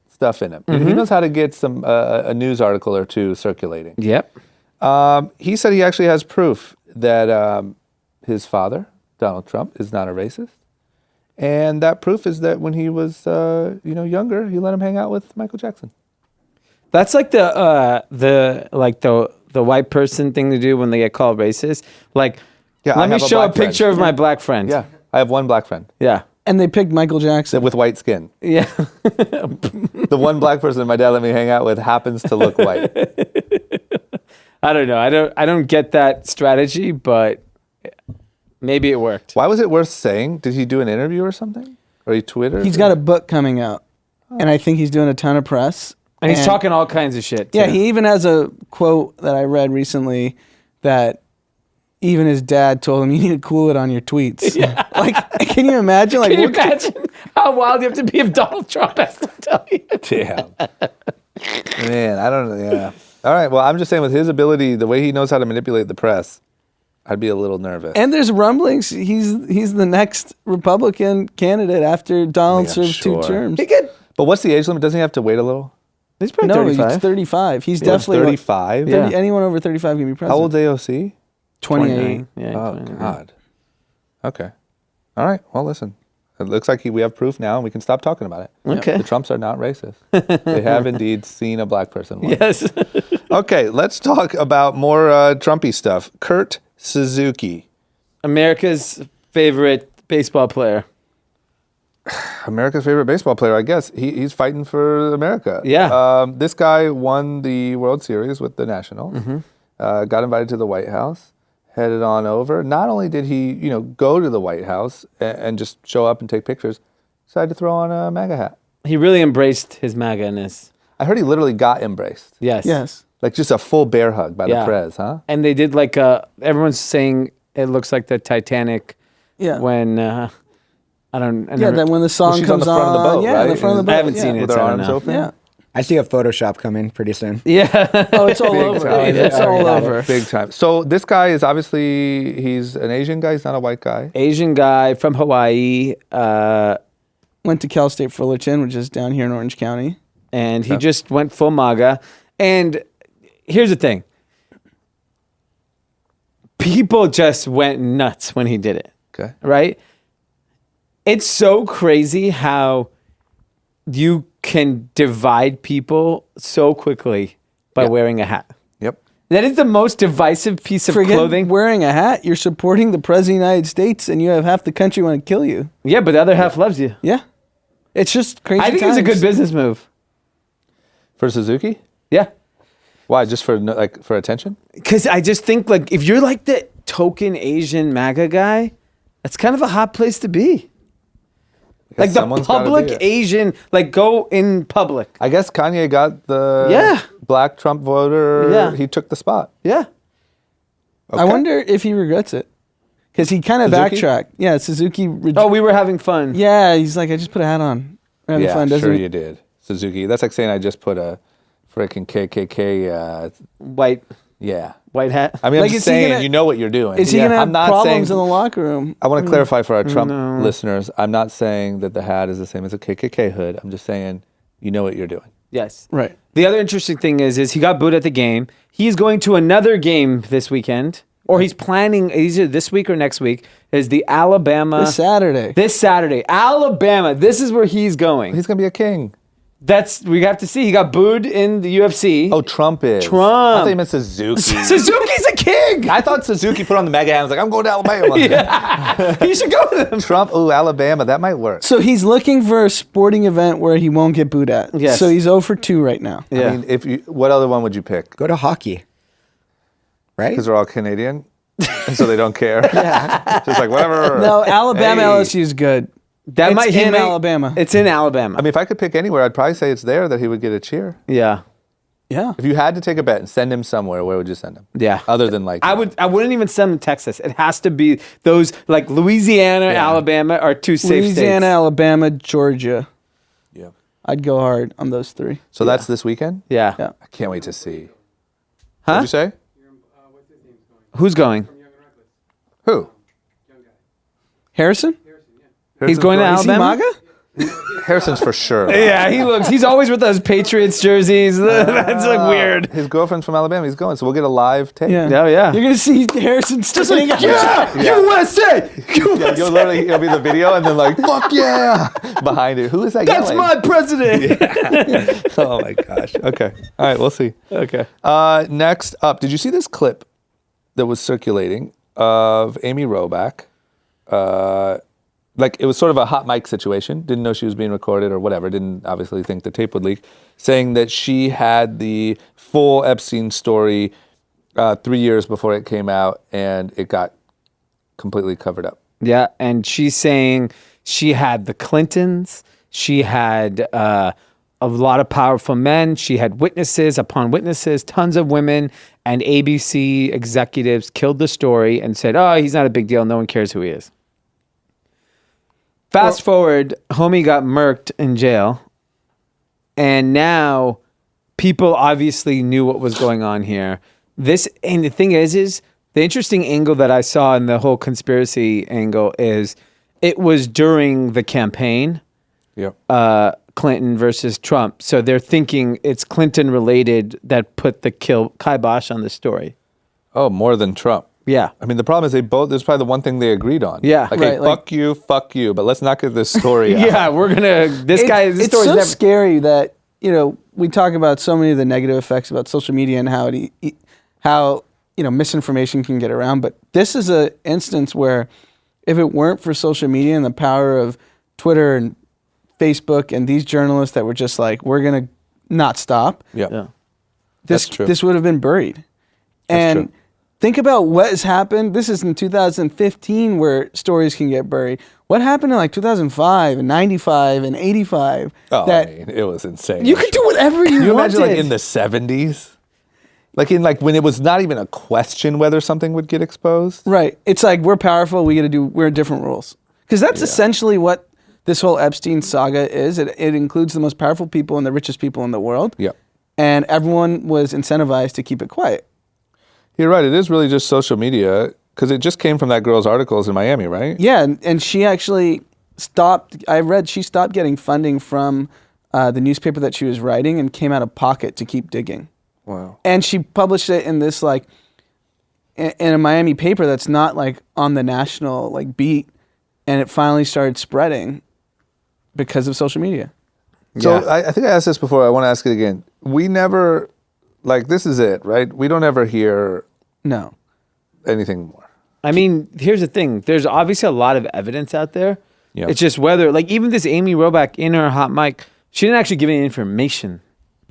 Speaker 1: stuff in him. He knows how to get some a news article or two circulating.
Speaker 2: Yep.
Speaker 1: He said he actually has proof that his father, Donald Trump, is not a racist. And that proof is that when he was younger, he let him hang out with Michael Jackson.
Speaker 2: That's like the white person thing to do when they get called racist. Like,
Speaker 1: Yeah, I
Speaker 2: let me
Speaker 1: have a
Speaker 2: show a
Speaker 1: black friend.
Speaker 2: picture of my black friend.
Speaker 1: Yeah, I have one black friend
Speaker 2: Yeah.
Speaker 4: And they picked Michael Jackson.
Speaker 1: with white skin.
Speaker 2: Yeah.
Speaker 1: The one black person my dad let me hang out with happens to look white.
Speaker 2: I don't know. I don't get that strategy, but maybe it worked.
Speaker 1: Why was it worth saying? Did he do an interview or something? Or he Twittered?
Speaker 4: He's got a book coming out, and I think he's doing a ton of press.
Speaker 2: And he's talking all kinds of shit.
Speaker 4: Yeah,
Speaker 2: too.
Speaker 4: he even has a quote that I read recently that even his dad told him, "You need to cool it on your tweets."
Speaker 2: Yeah.
Speaker 4: Like, can you imagine? Like,
Speaker 2: Can you
Speaker 4: what-
Speaker 2: imagine how wild you have to be if Donald Trump has to tell you?
Speaker 1: Damn. Man, I don't know. Yeah. All right. Well, I'm just saying with his ability, the way he knows how to manipulate the press, I'd be a little nervous.
Speaker 4: And there's rumblings he's the next Republican candidate after Donald
Speaker 1: Yeah,
Speaker 4: serves
Speaker 1: sure.
Speaker 4: 2 terms.
Speaker 1: But what's the age limit? Doesn't he have to wait a little?
Speaker 2: He's probably
Speaker 4: No,
Speaker 2: 35.
Speaker 4: he's 35. He's
Speaker 1: He's
Speaker 4: definitely
Speaker 1: 35?
Speaker 2: Yeah.
Speaker 4: Anyone over 35 can be president.
Speaker 1: How old's AOC?
Speaker 4: 28.
Speaker 2: Yeah,
Speaker 1: Oh,
Speaker 2: 29.
Speaker 1: God. Okay. All right. Well, listen. It looks like we have proof now and we can stop talking about it.
Speaker 2: Okay.
Speaker 1: The Trumps are not racist. They have indeed seen a black person once.
Speaker 2: Yes.
Speaker 1: Okay, let's talk about more Trumpy stuff. Kurt Suzuki,
Speaker 2: America's favorite baseball player.
Speaker 1: America's favorite baseball player, I guess. He's fighting for America.
Speaker 2: Yeah.
Speaker 1: This guy won the World Series with the Nationals.
Speaker 2: Mm-hmm.
Speaker 1: Got invited to the White House. Headed on over. Not only did he, go to the White House and just show up and take pictures, decided to throw on a MAGA hat.
Speaker 2: He really embraced his MAGA-ness.
Speaker 1: I heard he literally got embraced.
Speaker 2: Yes.
Speaker 4: Yes.
Speaker 1: Like just a full bear hug by the
Speaker 2: Yeah.
Speaker 1: Prez, huh?
Speaker 2: And they did like everyone's saying it looks like the Titanic
Speaker 4: Yeah.
Speaker 2: when I never,
Speaker 4: that when the song
Speaker 1: she's on
Speaker 4: comes
Speaker 1: the front of the boat,
Speaker 4: yeah,
Speaker 1: right?
Speaker 4: the front of the boat.
Speaker 2: I haven't
Speaker 4: yeah.
Speaker 2: seen it.
Speaker 1: With
Speaker 2: so
Speaker 1: their
Speaker 2: I don't
Speaker 1: arms
Speaker 2: know.
Speaker 1: open?
Speaker 4: Yeah.
Speaker 3: I see a Photoshop coming pretty soon.
Speaker 2: Yeah.
Speaker 4: Oh, it's all
Speaker 1: Big
Speaker 4: over.
Speaker 1: time.
Speaker 4: It's all
Speaker 3: Got it.
Speaker 4: over.
Speaker 1: Big time. So this guy is obviously, he's an Asian guy. He's not a white guy.
Speaker 2: Asian guy from Hawaii,
Speaker 4: Went to Cal State Fullerton, which is down here in Orange County.
Speaker 2: and he just went full MAGA. And here's the thing. People just went nuts when he did it.
Speaker 1: Okay.
Speaker 2: Right? It's so crazy how you can divide people so quickly by wearing a hat.
Speaker 1: Yep.
Speaker 2: That is the most divisive piece of
Speaker 4: Forget
Speaker 2: clothing.
Speaker 4: wearing a hat. You're supporting the president of the United States, and you have half the country want to kill you.
Speaker 2: Yeah, but the other half loves you.
Speaker 4: Yeah. It's just crazy
Speaker 2: I think it's a good
Speaker 4: times.
Speaker 2: business move.
Speaker 1: For Suzuki?
Speaker 2: Yeah.
Speaker 1: Why? Just for attention?
Speaker 2: Because I just think, like, if you're like the token Asian MAGA guy, that's kind of a hot place to be. Like the
Speaker 1: Someone's gotta
Speaker 2: public
Speaker 1: be it.
Speaker 2: Asian, like go in public.
Speaker 1: I guess Kanye got the
Speaker 2: Yeah.
Speaker 1: black Trump voter.
Speaker 2: Yeah.
Speaker 1: He took the spot.
Speaker 2: Yeah.
Speaker 4: I wonder if he regrets it. because he kind of
Speaker 1: Suzuki?
Speaker 4: backtracked. Yeah, Suzuki.
Speaker 2: Oh, we were having fun.
Speaker 4: Yeah, he's like, I just put a hat on. We're having
Speaker 1: Yeah,
Speaker 4: fun, doesn't
Speaker 1: sure
Speaker 4: he?
Speaker 1: you did. Suzuki. That's like saying I just put a freaking KKK.
Speaker 2: White hat.
Speaker 1: I mean,
Speaker 4: Like,
Speaker 1: I'm
Speaker 4: is
Speaker 1: just
Speaker 4: he
Speaker 1: saying,
Speaker 4: gonna-
Speaker 1: you know what you're doing.
Speaker 4: Is he gonna have
Speaker 1: I'm not
Speaker 4: problems
Speaker 1: saying,
Speaker 4: in the locker room?
Speaker 1: I want to clarify for our Trump listeners. I'm not saying that the hat is the same as a KKK hood. I'm just saying, you know what you're doing.
Speaker 2: Yes.
Speaker 4: Right.
Speaker 2: The other interesting thing is he got booed at the game. He's going to another game this weekend, or he's planning either this week or next week. Is the Alabama
Speaker 4: This Saturday.
Speaker 2: This Saturday, Alabama. This is where he's going.
Speaker 1: He's gonna be a king.
Speaker 2: We have to see. He got booed in the UFC.
Speaker 1: Oh, Trump is.
Speaker 2: Trump.
Speaker 1: I thought you meant Suzuki.
Speaker 2: Suzuki's a king.
Speaker 1: I thought Suzuki put on the mega hat and was like, I'm going to Alabama.
Speaker 2: You should go with him.
Speaker 1: Trump, ooh, Alabama, that might work.
Speaker 4: So he's looking for a sporting event where he won't get booed at.
Speaker 2: Yes.
Speaker 4: So he's 0 for 2 right now.
Speaker 2: Yeah.
Speaker 1: I mean, what other one would you pick?
Speaker 3: Go to hockey. Right?
Speaker 1: Because they're all Canadian, and so they don't care. Just like, whatever.
Speaker 4: No, Alabama
Speaker 1: Hey.
Speaker 4: LSU is good. It's in Alabama.
Speaker 2: It's in Alabama.
Speaker 1: I mean, if I could pick anywhere, I'd probably say it's there that he would get a cheer.
Speaker 2: yeah.
Speaker 4: Yeah.
Speaker 1: If you had to take a bet and send him somewhere, where would you send him?
Speaker 2: Yeah.
Speaker 1: Other than like,
Speaker 2: I wouldn't even send him to Texas. It has to be those like Louisiana, Alabama are two safe
Speaker 4: Louisiana,
Speaker 2: states.
Speaker 4: Alabama, Georgia.
Speaker 1: Yeah.
Speaker 4: I'd go hard on those 3.
Speaker 1: So that's this weekend?
Speaker 2: Yeah.
Speaker 4: Yeah.
Speaker 1: I can't wait to see.
Speaker 2: Huh?
Speaker 1: What'd you say?
Speaker 5: What's his name's going?
Speaker 2: Who's going?
Speaker 5: From Young and Reckless.
Speaker 1: Who?
Speaker 5: Young guy.
Speaker 4: Harrison?
Speaker 5: Harrison, yeah.
Speaker 2: He's going to
Speaker 4: Is he
Speaker 2: Alabama.
Speaker 4: MAGA?
Speaker 1: Harrison's for sure.
Speaker 2: Yeah, he's always with those Patriots jerseys. That's like weird.
Speaker 1: His girlfriend's from Alabama. He's going, so we'll get a live tape.
Speaker 4: Yeah.
Speaker 2: Oh, yeah.
Speaker 4: You're going to see Harrison sticking out.
Speaker 2: USA.
Speaker 1: Yeah, you'll literally, it'll be the video and then like, fuck yeah, behind it. Who is that
Speaker 2: That's
Speaker 1: yelling?
Speaker 2: my president.
Speaker 1: Oh my gosh. Okay. All right, we'll see.
Speaker 2: Okay.
Speaker 1: Next up, did you see this clip that was circulating of Amy Robach? Like it was sort of a hot mic situation. Didn't know she was being recorded or whatever. Didn't obviously think the tape would leak. Saying that she had the full Epstein story 3 years before it came out and it got completely covered up.
Speaker 2: Yeah, and she's saying she had the Clintons. She had a lot of powerful men. She had witnesses upon witnesses, tons of women, and ABC executives killed the story and said, "Oh, he's not a big deal. No one cares who he is." Fast forward, homie got murked in jail, and now people obviously knew what was going on here. And the thing is the interesting angle that I saw in the whole conspiracy angle is it was during the campaign,
Speaker 1: Yep.
Speaker 2: Clinton versus Trump. So they're thinking it's Clinton related that put the kibosh on the story.
Speaker 1: Oh, more than Trump.
Speaker 2: Yeah.
Speaker 1: I mean, the problem is they both, this is probably the one thing they agreed on.
Speaker 2: Yeah.
Speaker 1: Like,
Speaker 4: Right,
Speaker 1: hey,
Speaker 4: like-
Speaker 1: fuck you, but let's not get this story out.
Speaker 2: Yeah, we're gonna. This
Speaker 4: It's
Speaker 2: story's
Speaker 4: so
Speaker 2: never.
Speaker 4: scary that, we talk about so many of the negative effects about social media and how misinformation can get around. But this is an instance where if it weren't for social media and the power of Twitter and Facebook and these journalists that were just like, we're going to not stop,
Speaker 1: Yeah.
Speaker 2: Yeah.
Speaker 1: That's true.
Speaker 4: this would have been buried. And
Speaker 1: true.
Speaker 4: think about what has happened. This is in 2015 where stories can get buried. What happened in like 2005 and 95 and 85?
Speaker 1: Oh,
Speaker 4: that
Speaker 1: I mean, it was insane.
Speaker 4: you could do whatever you
Speaker 1: Can you
Speaker 4: wanted.
Speaker 1: imagine like in the 70s? Like when it was not even a question whether something would get exposed?
Speaker 4: Right. It's like we're powerful. We're different rules. Because that's essentially what this whole Epstein saga is. It includes the most powerful people and the richest people in the world.
Speaker 1: Yeah.
Speaker 4: And everyone was incentivized to keep it quiet.
Speaker 1: You're right. It is really just social media because it just came from that girl's articles in Miami, right?
Speaker 4: Yeah. And she actually stopped. I read she stopped getting funding from the newspaper that she was writing and came out of pocket to keep digging.
Speaker 1: Wow.
Speaker 4: And she published it in this in a Miami paper that's not like on the national beat, and it finally started spreading because of social media.
Speaker 1: So I think I asked this before. I want to ask it again. We never, this is it, right? We don't ever hear
Speaker 4: No.
Speaker 1: anything more.
Speaker 2: I mean, here's the thing. There's obviously a lot of evidence out there.
Speaker 1: Yeah.
Speaker 2: It's just whether, even this Amy Robach in her hot mic, she didn't actually give any information,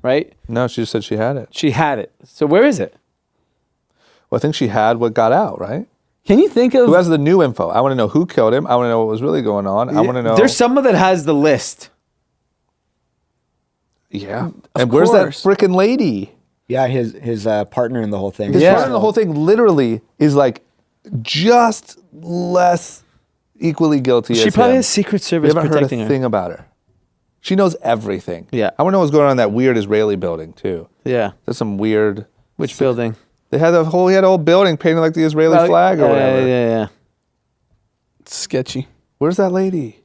Speaker 2: right?
Speaker 1: No, she just said she had it.
Speaker 2: She had it. So where is it?
Speaker 1: Well, I think she had what got out, right?
Speaker 4: Can you think of
Speaker 1: Who has the new info? I want to know who killed him. I want to know what was really going on. I want to know.
Speaker 2: There's someone that has the list.
Speaker 1: Yeah. And where's that
Speaker 4: course.
Speaker 1: freaking lady?
Speaker 3: Yeah, his partner in the whole thing.
Speaker 1: His
Speaker 2: Yeah.
Speaker 1: partner in the whole thing literally is like just less equally guilty
Speaker 2: She
Speaker 1: as
Speaker 2: probably
Speaker 1: him.
Speaker 2: has Secret
Speaker 1: We
Speaker 2: Service
Speaker 1: haven't heard a
Speaker 2: protecting her.
Speaker 1: thing about her. She knows everything.
Speaker 2: Yeah.
Speaker 1: I want to know what's going on in that weird Israeli building too.
Speaker 2: Yeah.
Speaker 1: There's some weird.
Speaker 2: Which building?
Speaker 1: He had a whole building painted like the Israeli flag or whatever.
Speaker 2: Yeah.
Speaker 4: It's sketchy.
Speaker 1: Where's that lady?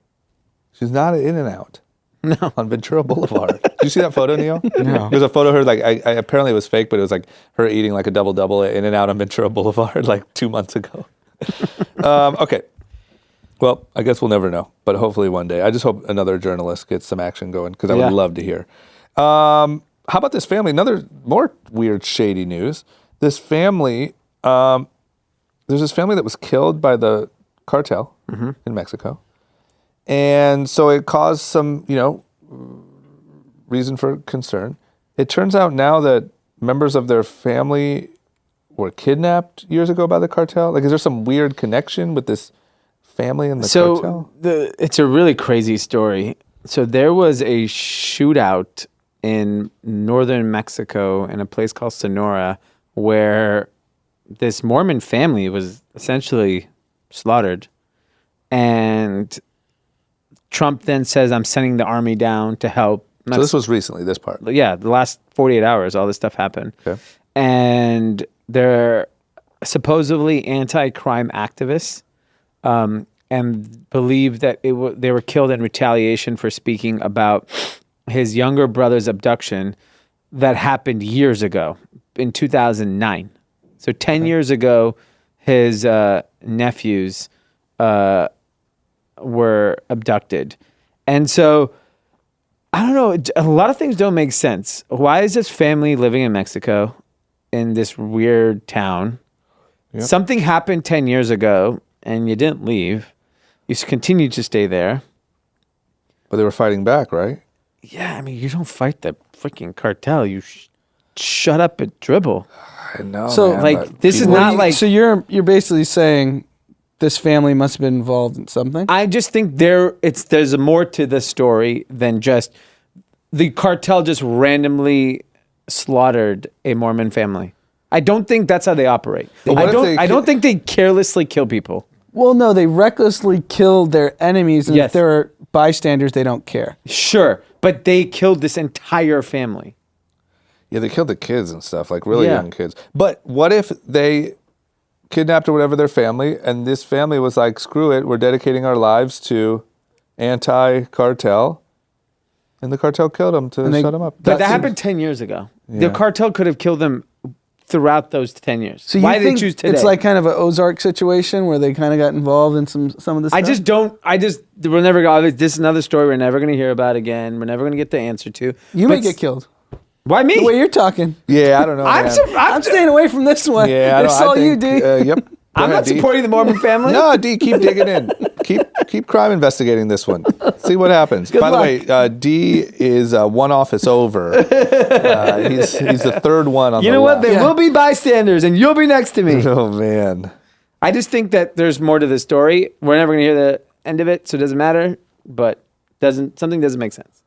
Speaker 1: She's not at In-N-Out.
Speaker 2: No.
Speaker 1: On Ventura Boulevard. Did you see that photo, Neil?
Speaker 3: No.
Speaker 1: There's a photo of her, like, I apparently it was fake, but it was like her eating like a double at In-N-Out on Ventura Boulevard like 2 months ago. Okay. Well, I guess we'll never know, but hopefully one day. I just hope another journalist gets some action going because I would love to hear. How about this family? Another more weird, shady news. This family, there's this family that was killed by the cartel in Mexico. And so it caused some, reason for concern. It turns out now that members of their family were kidnapped years ago by the cartel. Like, is there some weird connection with this family and the cartel?
Speaker 2: It's a really crazy story. So there was a shootout in northern Mexico in a place called Sonora where this Mormon family was essentially slaughtered. And Trump then says, I'm sending the army down to help.
Speaker 1: So this was recently, this part.
Speaker 2: Yeah, the last 48 hours, all this stuff happened.
Speaker 1: Okay.
Speaker 2: And they're supposedly anti-crime activists and believe that they were killed in retaliation for speaking about his younger brother's abduction that happened years ago in 2009. So 10 years ago, his nephews were abducted. And so, I don't know, a lot of things don't make sense. Why is this family living in Mexico in this weird town?
Speaker 1: Yep.
Speaker 2: Something happened 10 years ago and you didn't leave. You continued to stay there.
Speaker 1: But they were fighting back, right?
Speaker 2: Yeah, I mean, you don't fight the freaking cartel. You shut up and dribble.
Speaker 1: I know.
Speaker 4: So,
Speaker 1: man,
Speaker 2: like,
Speaker 1: but
Speaker 2: this is
Speaker 1: people-
Speaker 2: not like...
Speaker 4: So you're basically saying this family must have been involved in something?
Speaker 2: I just think there's more to the story than just the cartel just randomly slaughtered a Mormon family. I don't think that's how they operate.
Speaker 1: But what if
Speaker 2: I don't think they carelessly kill people.
Speaker 4: Well, no, they recklessly killed their enemies, and
Speaker 2: Yes.
Speaker 4: if there are bystanders, they don't care.
Speaker 2: Sure, but they killed this entire family.
Speaker 1: Yeah, they killed the kids and stuff, like really
Speaker 2: Yeah.
Speaker 1: young kids. But what if they kidnapped or whatever their family, and this family was like, screw it, we're dedicating our lives to anti-cartel, and the cartel killed them to
Speaker 4: they-
Speaker 1: shut them up.
Speaker 2: But that
Speaker 1: seems-
Speaker 2: happened 10 years ago.
Speaker 1: Yeah.
Speaker 2: The cartel could have killed them throughout those 10 years.
Speaker 4: So
Speaker 2: why
Speaker 4: you
Speaker 2: did
Speaker 4: think
Speaker 2: they choose today?
Speaker 4: it's like kind of an Ozark situation where they kind of got involved in some of this stuff?
Speaker 2: We're never going to, this is another story we're never going to hear about again. We're never going to get the answer to.
Speaker 4: You may
Speaker 2: But
Speaker 4: get killed.
Speaker 2: Why me?
Speaker 4: The way you're talking.
Speaker 1: Yeah, I don't know. man.
Speaker 4: I'm staying away from this one.
Speaker 1: Yeah,
Speaker 4: It's all you, D.
Speaker 1: Yep. Go
Speaker 2: I'm
Speaker 1: ahead,
Speaker 2: not
Speaker 1: D.
Speaker 2: supporting the Mormon family.
Speaker 1: No, D, keep digging in. Keep crime investigating this one. See what happens. By the way, D is one office over. He's the third one on the
Speaker 2: You know what?
Speaker 1: left.
Speaker 2: There will be bystanders, and you'll be next to me.
Speaker 1: Oh, man.
Speaker 2: I just think that there's more to the story. We're never going to hear the end of it, so it doesn't matter. But something doesn't make sense.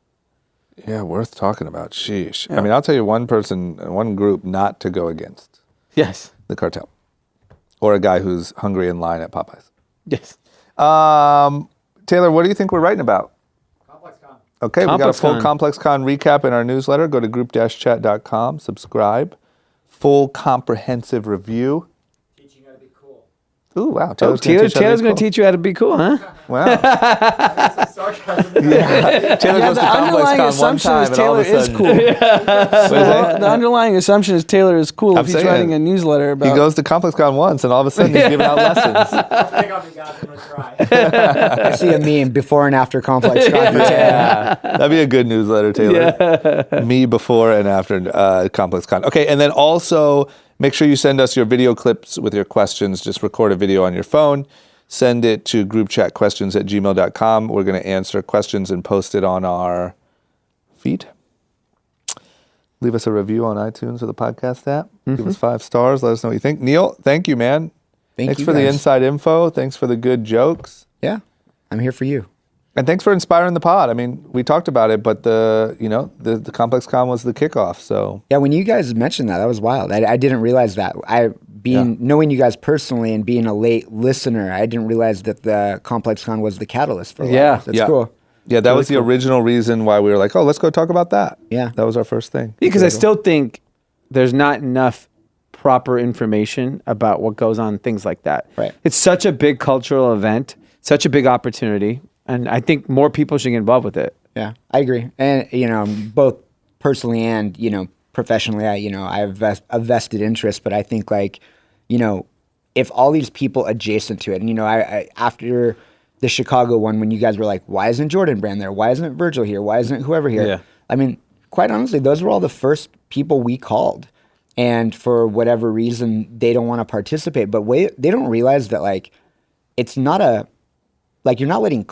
Speaker 1: Yeah, worth talking about. Sheesh. I mean, I'll tell you one group not to go against.
Speaker 2: Yes.
Speaker 1: The cartel. Or a guy who's hungry in line at Popeyes.
Speaker 2: Yes.
Speaker 1: Taylor, what do you think we're writing about?
Speaker 5: ComplexCon.
Speaker 1: Okay, we got a full
Speaker 2: ComplexCon.
Speaker 1: ComplexCon recap in our newsletter. Go to group-chat.com, subscribe. Full comprehensive review.
Speaker 5: Teaching how to be cool.
Speaker 1: Ooh, wow.
Speaker 2: Taylor's going to teach you how to be cool, huh?
Speaker 1: Wow.
Speaker 5: That's some sarcasm.
Speaker 1: Yeah. Taylor goes to
Speaker 4: The underlying
Speaker 1: ComplexCon one
Speaker 4: assumption
Speaker 1: time
Speaker 4: is
Speaker 1: and all
Speaker 4: Taylor
Speaker 1: of a
Speaker 4: is
Speaker 1: sudden-
Speaker 4: cool.
Speaker 1: What is that?
Speaker 4: The underlying assumption is Taylor is cool
Speaker 1: I'm
Speaker 4: if he's
Speaker 1: saying,
Speaker 4: writing a newsletter about.
Speaker 1: He goes to ComplexCon once and all of a sudden he's giving out lessons.
Speaker 5: I think I'll be goddamn try.
Speaker 3: I see a meme before and after complex con for Taylor.
Speaker 1: Yeah. That'd be a good newsletter, Taylor. Me before and after ComplexCon. Okay, and then also make sure you send us your video clips with your questions. Just record a video on your phone. Send it to groupchatquestions@gmail.com. We're going to answer questions and post it on our feed. Leave us a review on iTunes or the podcast app. Give us 5 stars. Let us know what you think. Neil, thank you, man. Thanks
Speaker 3: you,
Speaker 1: for the
Speaker 3: guys.
Speaker 1: inside info. Thanks for the good jokes.
Speaker 3: Yeah, I'm here for you.
Speaker 1: And thanks for inspiring the pod. I mean, we talked about it, but the ComplexCon was the kickoff. So
Speaker 3: Yeah, when you guys mentioned that was wild. I didn't realize that. knowing you guys personally and being a late listener, I didn't realize that the Complex Con was the catalyst for a lot of this. That's cool.
Speaker 1: Yeah, that was the original reason why we were like, oh, let's go talk about that.
Speaker 3: Yeah.
Speaker 1: That was our first thing.
Speaker 2: Because I still think there's not enough proper information about what goes on, things like that.
Speaker 3: Right.
Speaker 2: It's such a big cultural event, such a big opportunity, and I think more people should get involved with it.
Speaker 3: Yeah, I agree. And, both personally and, professionally, I have a vested interest, but I think if all these people adjacent to it, and, I after the Chicago one, when you guys were like, why isn't Jordan Brand there? Why isn't Virgil here? Why isn't whoever here?
Speaker 2: Yeah.
Speaker 3: I mean, quite honestly, those were all the first people we called. And for whatever reason, they don't want to participate. But they don't realize that, it's not you're not letting,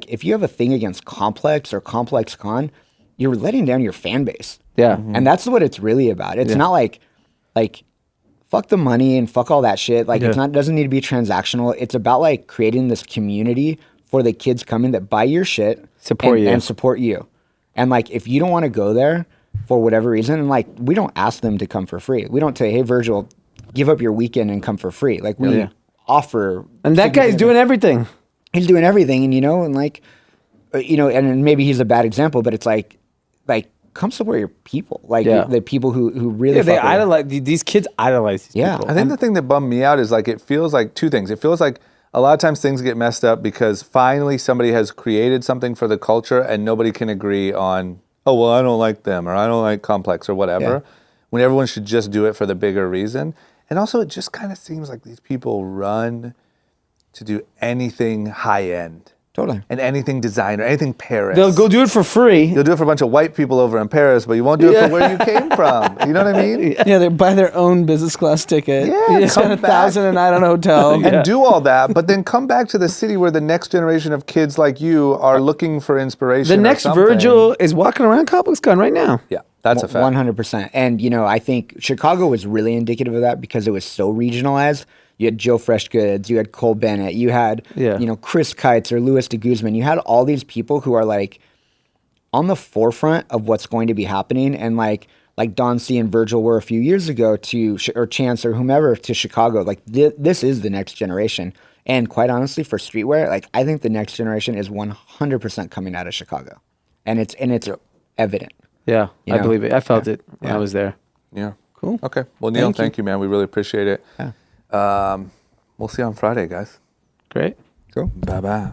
Speaker 3: if you have a thing against Complex or Complex Con, you're letting down your fan base.
Speaker 2: Yeah.
Speaker 3: And that's what it's really about. It's not like, fuck the money and fuck all that shit. It doesn't need to be transactional. It's about, creating this community for the kids coming that buy your shit. And support you. And, if you don't want to go there, for whatever reason, and we don't ask them to come for free. We don't say, hey, Virgil, give up your weekend and come for free. We offer.
Speaker 2: And that guy's doing everything.
Speaker 3: He's doing everything, and maybe he's a bad example, but it's come support your people. The people who really
Speaker 2: they idolize, these kids idolize these people.
Speaker 1: I think the thing that bummed me out is it feels like two things. It feels like a lot of times things get messed up because finally somebody has created something for the culture and nobody can agree on, oh, well, I don't like them or I don't like Complex or whatever, when everyone should just do it for the bigger reason. And also it just kind of seems like these people run to do anything high end.
Speaker 3: Totally.
Speaker 1: And anything designer, anything Paris.
Speaker 2: They'll go do it for free.
Speaker 1: You'll do it for a bunch of white people over in Paris, but you won't do it for where you came from. You know what I mean?
Speaker 4: Yeah, they buy their own business class ticket.
Speaker 1: Yeah,
Speaker 4: spend $1,000 a night on a hotel.
Speaker 1: And do all that, but then come back to the city where the next generation of kids like you are looking for inspiration.
Speaker 2: The next Virgil is walking around Complex Con right now.
Speaker 1: Yeah, that's a fact.
Speaker 3: 100%. And, I think Chicago was really indicative of that because it was so regionalized. You had Joe Freshgoods, you had Cole Bennett, you had, Chris Kites or Louis de Guzman. You had all these people who are on the forefront of what's going to be happening. And like Don C and Virgil were a few years ago or Chance or whomever to Chicago. This is the next generation. And quite honestly, for streetwear, I think the next generation is 100% coming out of Chicago. And it's evident.
Speaker 2: Yeah, I believe it. I felt it when I was there.
Speaker 1: Yeah. Cool. Okay. Well, Neil, thank you, man. We really appreciate it.
Speaker 3: Yeah.
Speaker 1: We'll see you on Friday, guys.
Speaker 2: Great.
Speaker 3: Cool.
Speaker 1: Bye-bye.